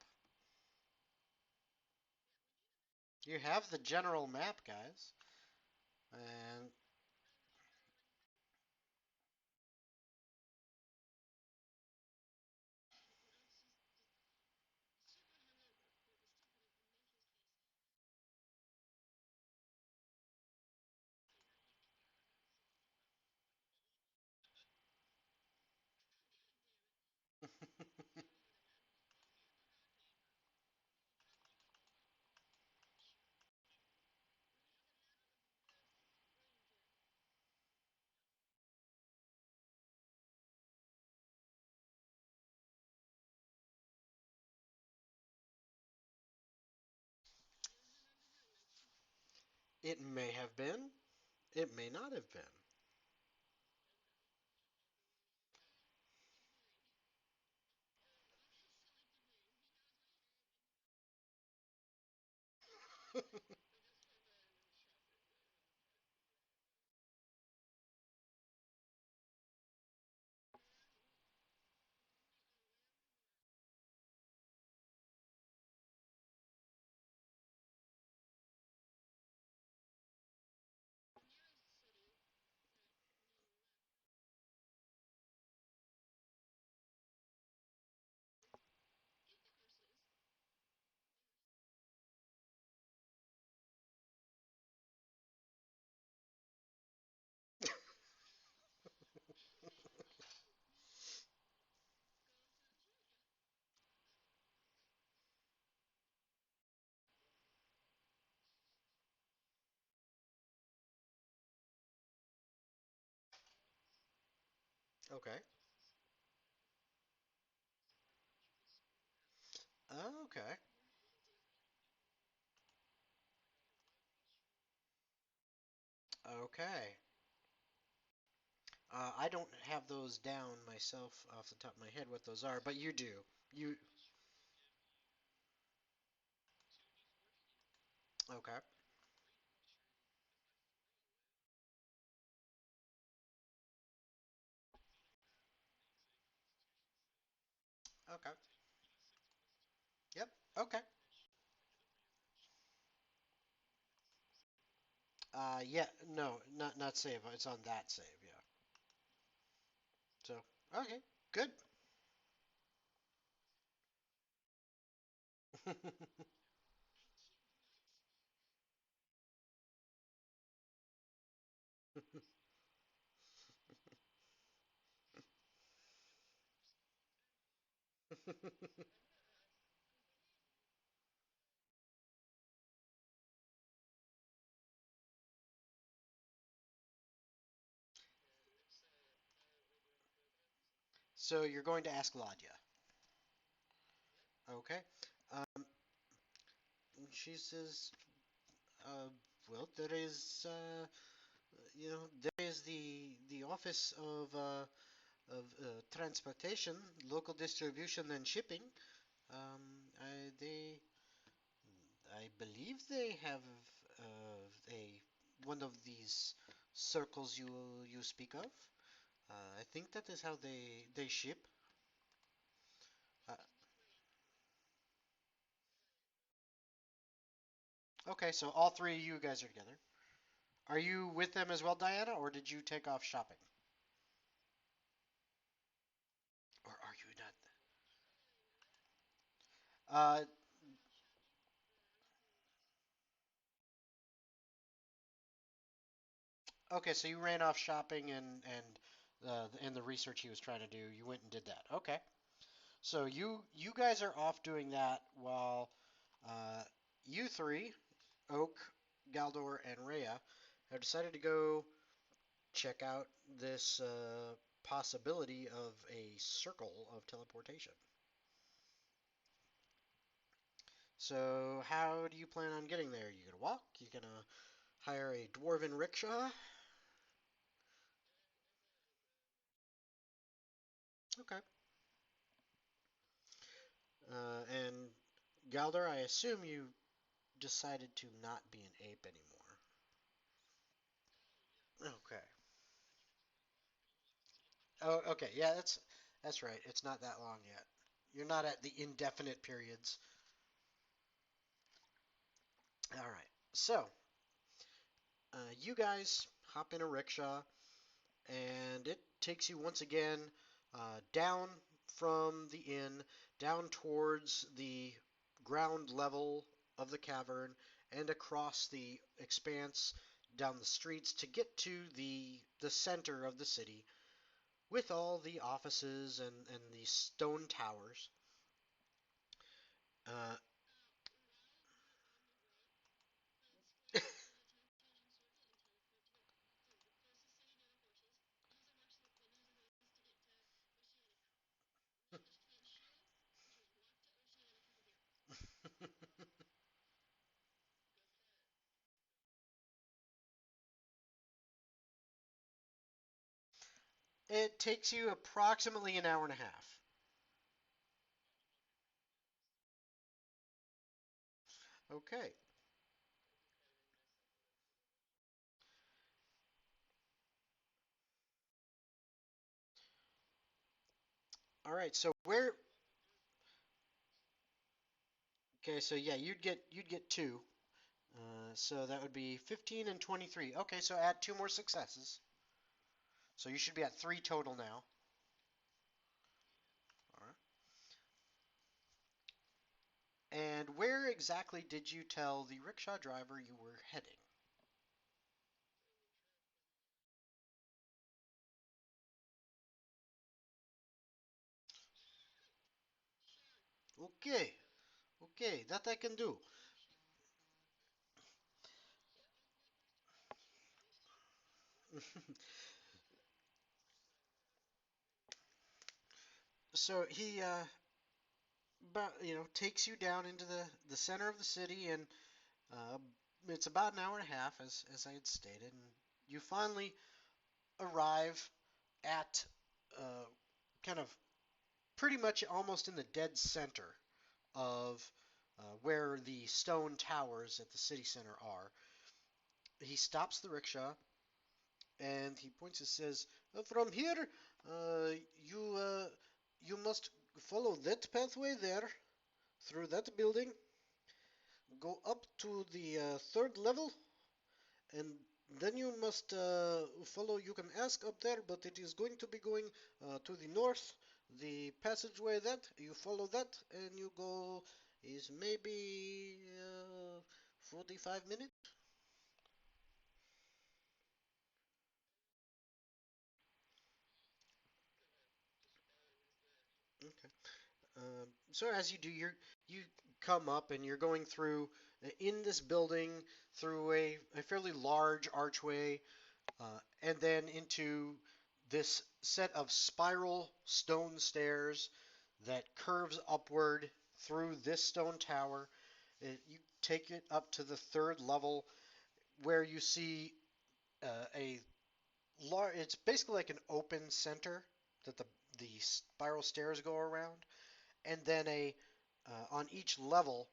You have the general map, guys. And it may have been. It may not have been. Okay. Okay. Okay. I don't have those down myself off the top of my head what those are, but you do. You okay? Okay. Yep. Okay. Yeah, no, not save. It's on that save. Yeah. So okay, good. So you're going to ask Ladya. Okay. Um, she says, uh, well, there is, there is the office of transportation, local distribution, and shipping. They, I believe they have a one of these circles you speak of. I think that is how they ship. Uh, okay, so all three of you guys are together. Are you with them as well, Diana, or did you take off shopping? Or are you not? Uh, okay, so you ran off shopping and the research he was trying to do. You went and did that. Okay, so you guys are off doing that while uh, you three, Oak, Galdor, and Rhea, have decided to go check out this possibility of a circle of teleportation. So how do you plan on getting there? You gonna walk? You gonna hire a dwarven rickshaw? Okay. And Galdor, I assume you decided to not be an ape anymore. Okay. Oh, okay. Yeah, that's right. It's not that long yet. You're not at the indefinite periods. All right. So, you guys hop in a rickshaw, and it takes you once again down from the inn, down towards the ground level of the cavern, and across the expanse down the streets to get to the center of the city with all the offices and the stone towers. Uh, it takes you approximately an hour and a half. Okay. All right. So where? Okay. So yeah, you'd get two. So that would be 15 and 23. Okay. So add two more successes. So you should be at three total now. All right. And where exactly did you tell the rickshaw driver you were heading? Okay. Okay. That I can do. So he takes you down into the center of the city, and uh, it's about an hour and a half, as I had stated, and you finally arrive at uh, kind of pretty much almost in the dead center of where the stone towers at the city center are. He stops the rickshaw and he points and says, "From here, you must follow that pathway there through that building, go up to the third level, And then you must follow. You can ask up there, but it is going to be going to the north. The passageway that you follow that, and you go is maybe 45 minutes. Okay. So as you do, you come up and you're going through in this building through a fairly large archway, and then into this set of spiral stone stairs that curves upward through this stone tower. You take it up to the third level where you see a large. It's basically like an open center that the spiral stairs go around, and then a on each level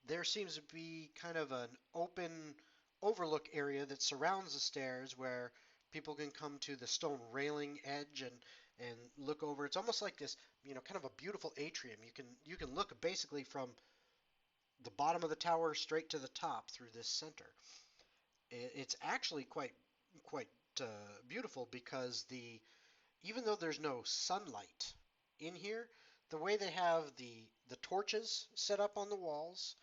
there seems to be kind of an open overlook area that surrounds the stairs where people can come to the stone railing edge and look over. It's almost like this, kind of a beautiful atrium. You can look basically from the bottom of the tower straight to the top through this center. It's actually quite beautiful because the even though there's no sunlight in here, the way they have the torches set up on the walls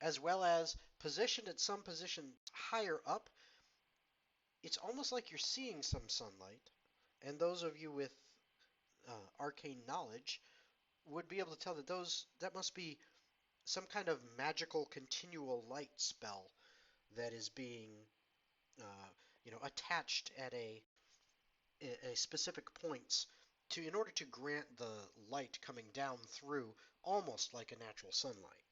as well as positioned at some position higher up, it's almost like you're seeing some sunlight. And those of you with arcane knowledge would be able to tell that must be some kind of magical continual light spell that is being attached at a specific points to in order to grant the light coming down through almost like a natural sunlight.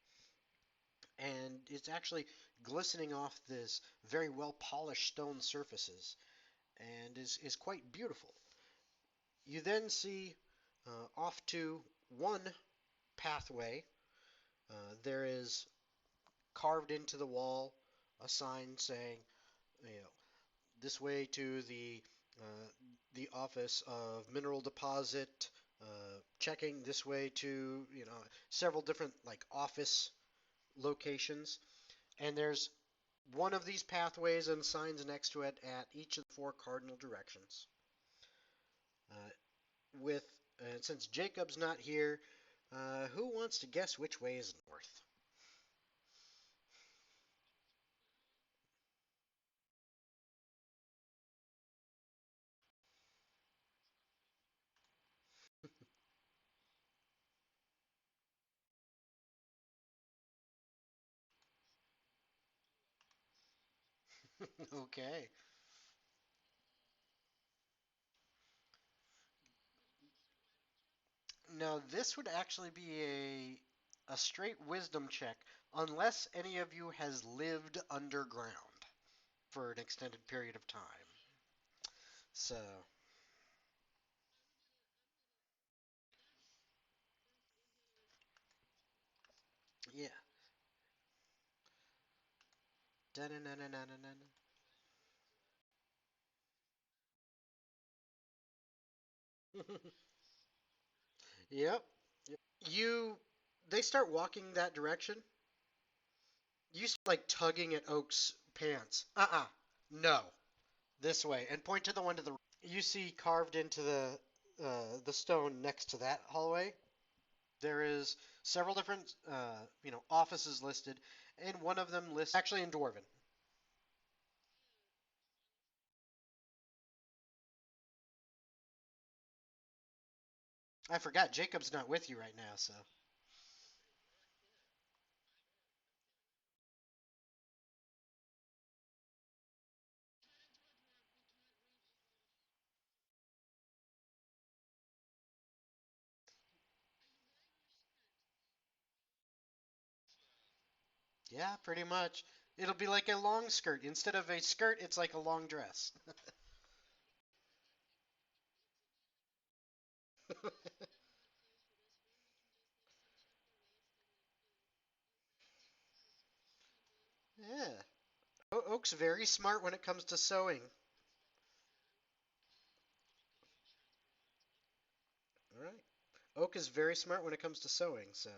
And it's actually glistening off this very well polished stone surfaces and is quite beautiful. You then see off to one pathway, there is carved into the wall a sign saying, you know, this way to uh, the office of mineral deposit checking. This way to several different like office locations. And there's one of these pathways and signs next to it at each of the four cardinal directions. Uh, with Since Jacob's not here, who wants to guess which way is north? Okay. Now this would actually be a straight wisdom check, unless any of you has lived underground for an extended period of time. So yeah. Da-na-na-na-na-na-na. Yep. You They start walking that direction. You start like tugging at Oak's pants. No. This way. And point to the one to the right. You see carved into the stone next to that hallway. There is several different offices listed, and one of them lists actually in Dwarven. I forgot Jacob's not with you right now, so yeah, pretty much. It'll be like a long skirt. Instead of a skirt, it's like a long dress. Yeah. Oak's very smart when it comes to sewing. All right. Oak is very smart when it comes to sewing, so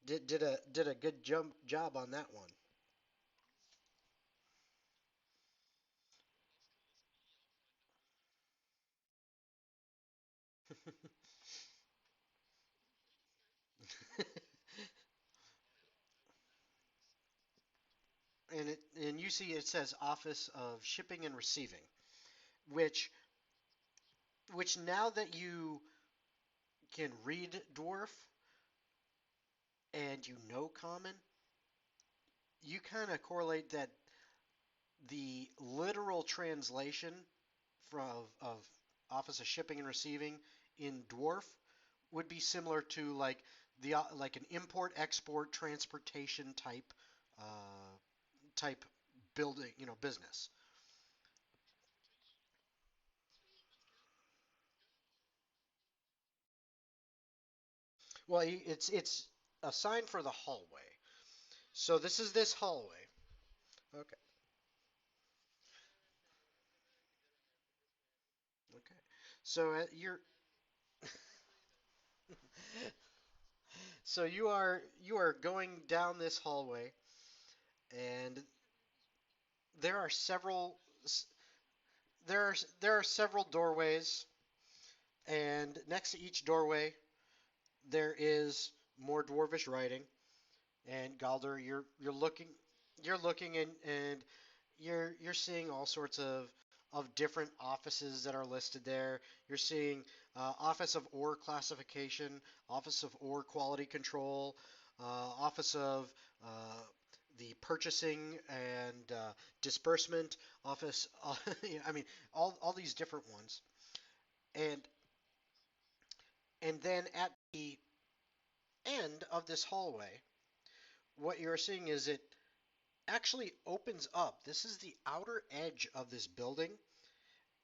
did a good job on that one. and you see it says Office of Shipping and Receiving, which now that you can read dwarf and you know common, you kind of correlate that the literal translation of Office of Shipping and Receiving in dwarf would be similar to like an import export transportation uh, type building, business. Well, it's a sign for the hallway. So this is this hallway. Okay. Okay. So you're so you are going down this hallway, and there are several there are several doorways, and next to each doorway there is more dwarvish writing. And Galder, you're looking and you're seeing all sorts of different offices that are listed there. You're seeing Office of Ore Classification, Office of Ore Quality Control, Office of the Purchasing and Disbursement Office. I mean, all these different ones. And then at the end of this hallway, what you're seeing is it actually opens up. This is the outer edge of this building.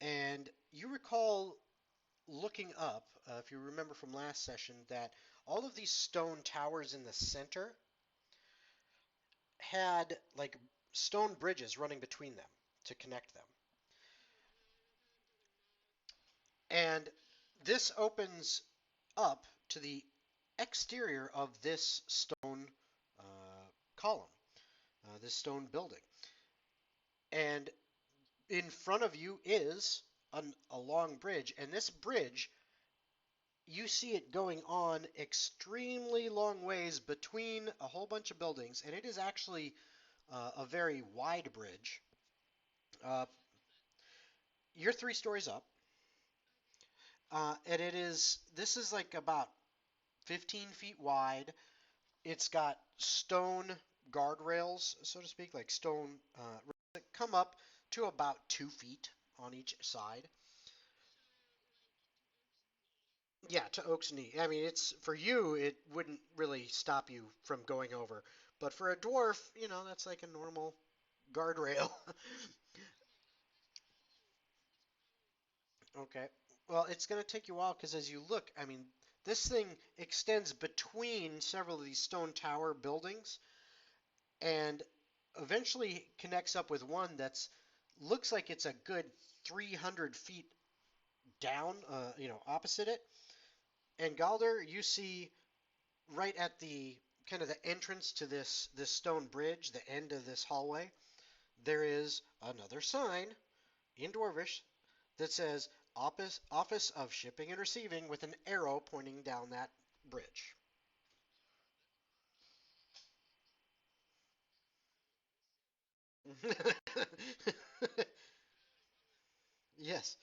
And you recall looking up, if you remember from last session, that all of these stone towers in the center had like stone bridges running between them to connect them. And this opens up to the exterior of this stone column, this stone building. And in front of you is a long bridge, and this bridge, you see it going on extremely long ways between a whole bunch of buildings, and it is actually a very wide bridge. Uh, you're 3 stories up, and this is like about 15 feet wide. It's got stone guardrails, so to speak, like stone that come up to about 2 feet on each side. Yeah, to Oak's knee. I mean, it's for you, it wouldn't really stop you from going over, but for a dwarf, that's like a normal guardrail. Okay. Well, it's going to take you a while because as you look, I mean, this thing extends between several of these stone tower buildings and eventually connects up with one that's looks like it's a good 300 feet down, opposite it. And Galder, you see right at the kind of the entrance to this stone bridge, the end of this hallway, there is another sign in Dwarvish that says Office of Shipping and Receiving with an arrow pointing down that bridge. Yes.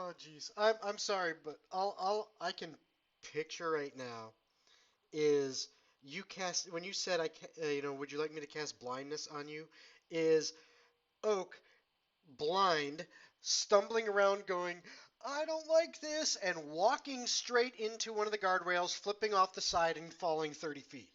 Oh, jeez. I'm sorry, but I can picture right now is you cast when you said would you like me to cast blindness on you? Is Oak blind, stumbling around, going, I don't like this, and walking straight into one of the guardrails, flipping off the side and falling 30 feet.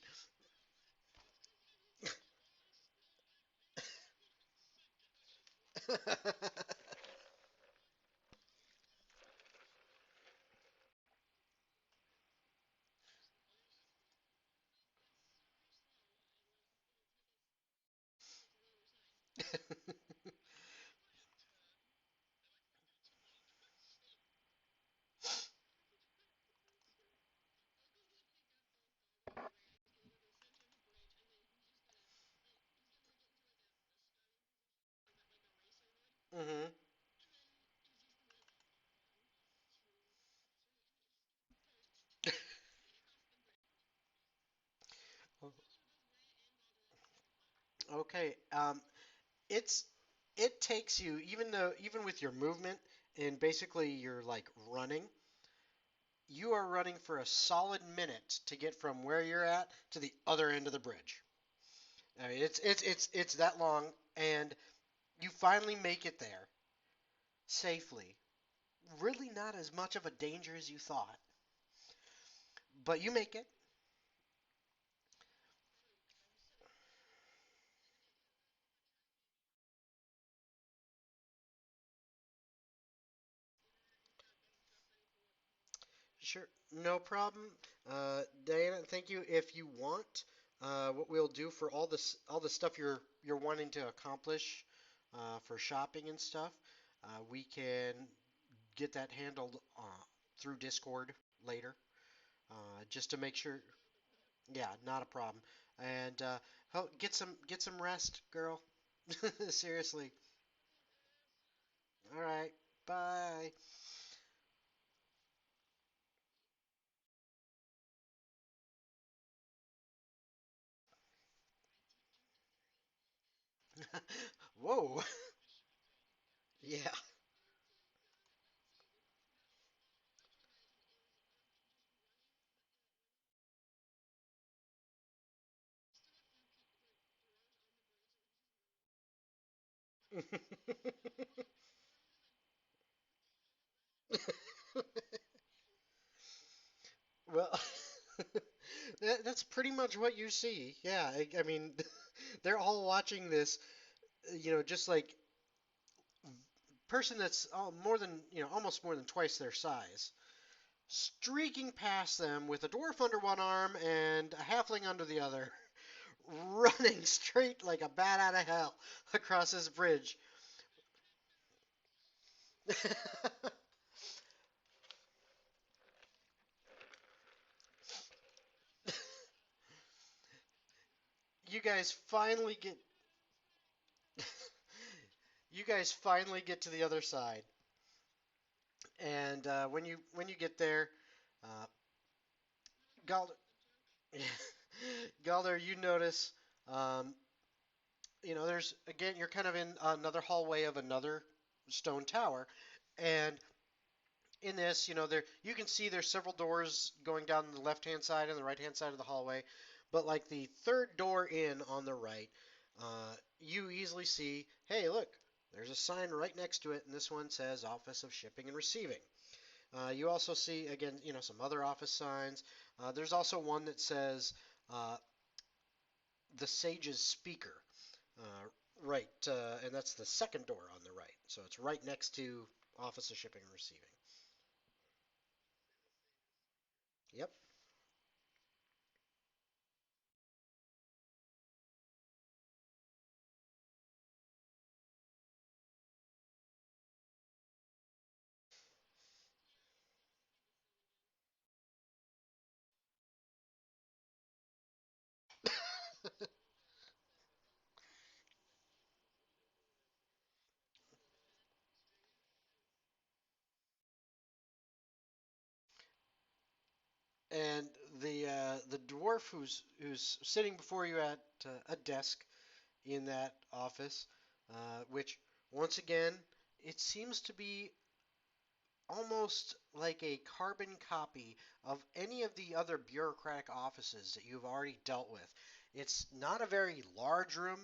hmm Okay. It's it takes you even with your movement and basically you're like running, you are running for a solid minute to get from where you're at to the other end of the bridge. I mean, it's that long, and you finally make it there safely. Really not as much of a danger as you thought, but you make it. Sure, no problem. Diana, thank you. If you want, what we'll do for all the stuff you're wanting to accomplish for shopping and stuff, we can get that handled through Discord later, just to make sure. Yeah, not a problem. And get some rest, girl. Seriously. All right. Bye. Whoa. Yeah. Well, that's pretty much what you see. Yeah, I mean, they're all watching this, just like person that's more than, almost more than twice their size, streaking past them with a dwarf under one arm and a halfling under the other, running straight like a bat out of hell across this bridge. You guys finally get you guys finally get to the other side, and when you get there, uh, Gal Galder, you notice, um, there's again, you're kind of in another hallway of another stone tower, and in this, there you can see there's several doors going down the left-hand side and the right-hand side of the hallway, but like the third door in on the right, you easily see, hey, look, there's a sign right next to it, and this one says Office of Shipping and Receiving. You also see again, some other office signs. There's also one that says uh, the Sage's Speaker. Uh, right, and that's the second door on the right. So it's right next to Office of Shipping and Receiving. Yep. And the dwarf who's sitting before you at a desk in that office, which once again it seems to be almost like a carbon copy of any of the other bureaucratic offices that you've already dealt with. It's not a very large room,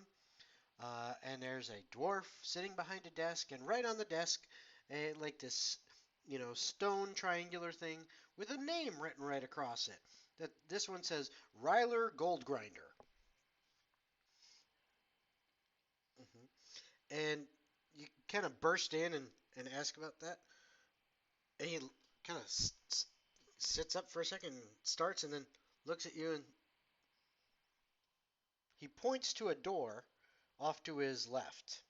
and there's a dwarf sitting behind a desk, and right on the desk, like this, stone triangular thing with a name written right across it. That this one says Ryler Goldgrinder. hmm And you kind of burst in and ask about that, and he kind of sits up for a second, starts, and then looks at you, and he points to a door off to his left.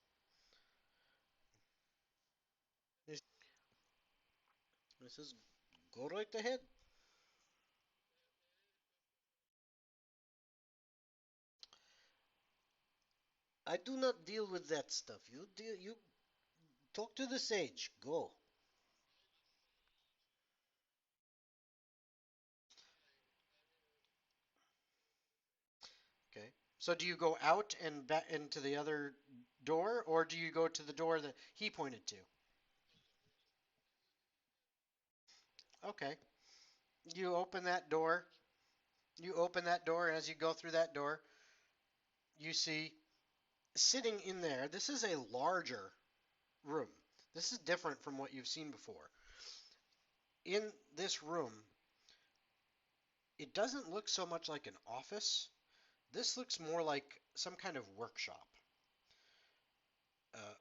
He says, "Go right ahead." I do not deal with that stuff. You talk to the sage. Go. Okay. So do you go out and back into the other door, or do you go to the door that he pointed to? Okay. You open that door. You open that door. As you go through that door, you see sitting in there. This is a larger room. This is different from what you've seen before. In this room, it doesn't look so much like an office. This looks more like some kind of workshop. Uh,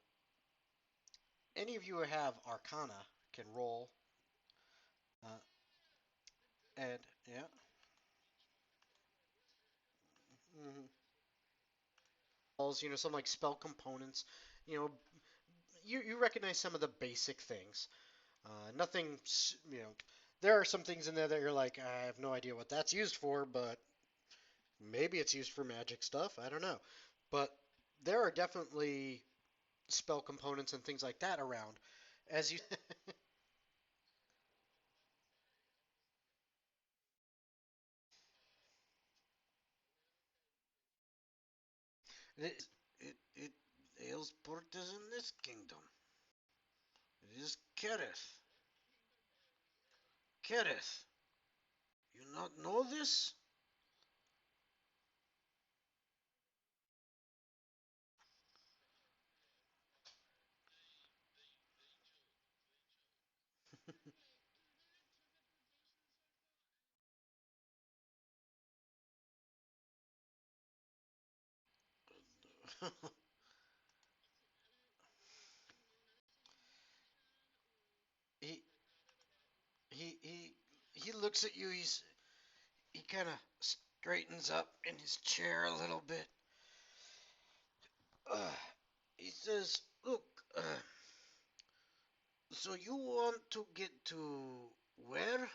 any of you who have Arcana can roll. Uh, and yeah, hmm some like spell components. You know, you recognize some of the basic things. Nothing, there are some things in there that you're like, I have no idea what that's used for, but maybe it's used for magic stuff. I don't know. But there are definitely spell components and things like that around. As you, it Ailsport is in this kingdom. It is Kerith. Kerith, you not know this? he he looks at you. He kind of straightens up in his chair a little bit. Uh, he says, "Look, so you want to get to where?"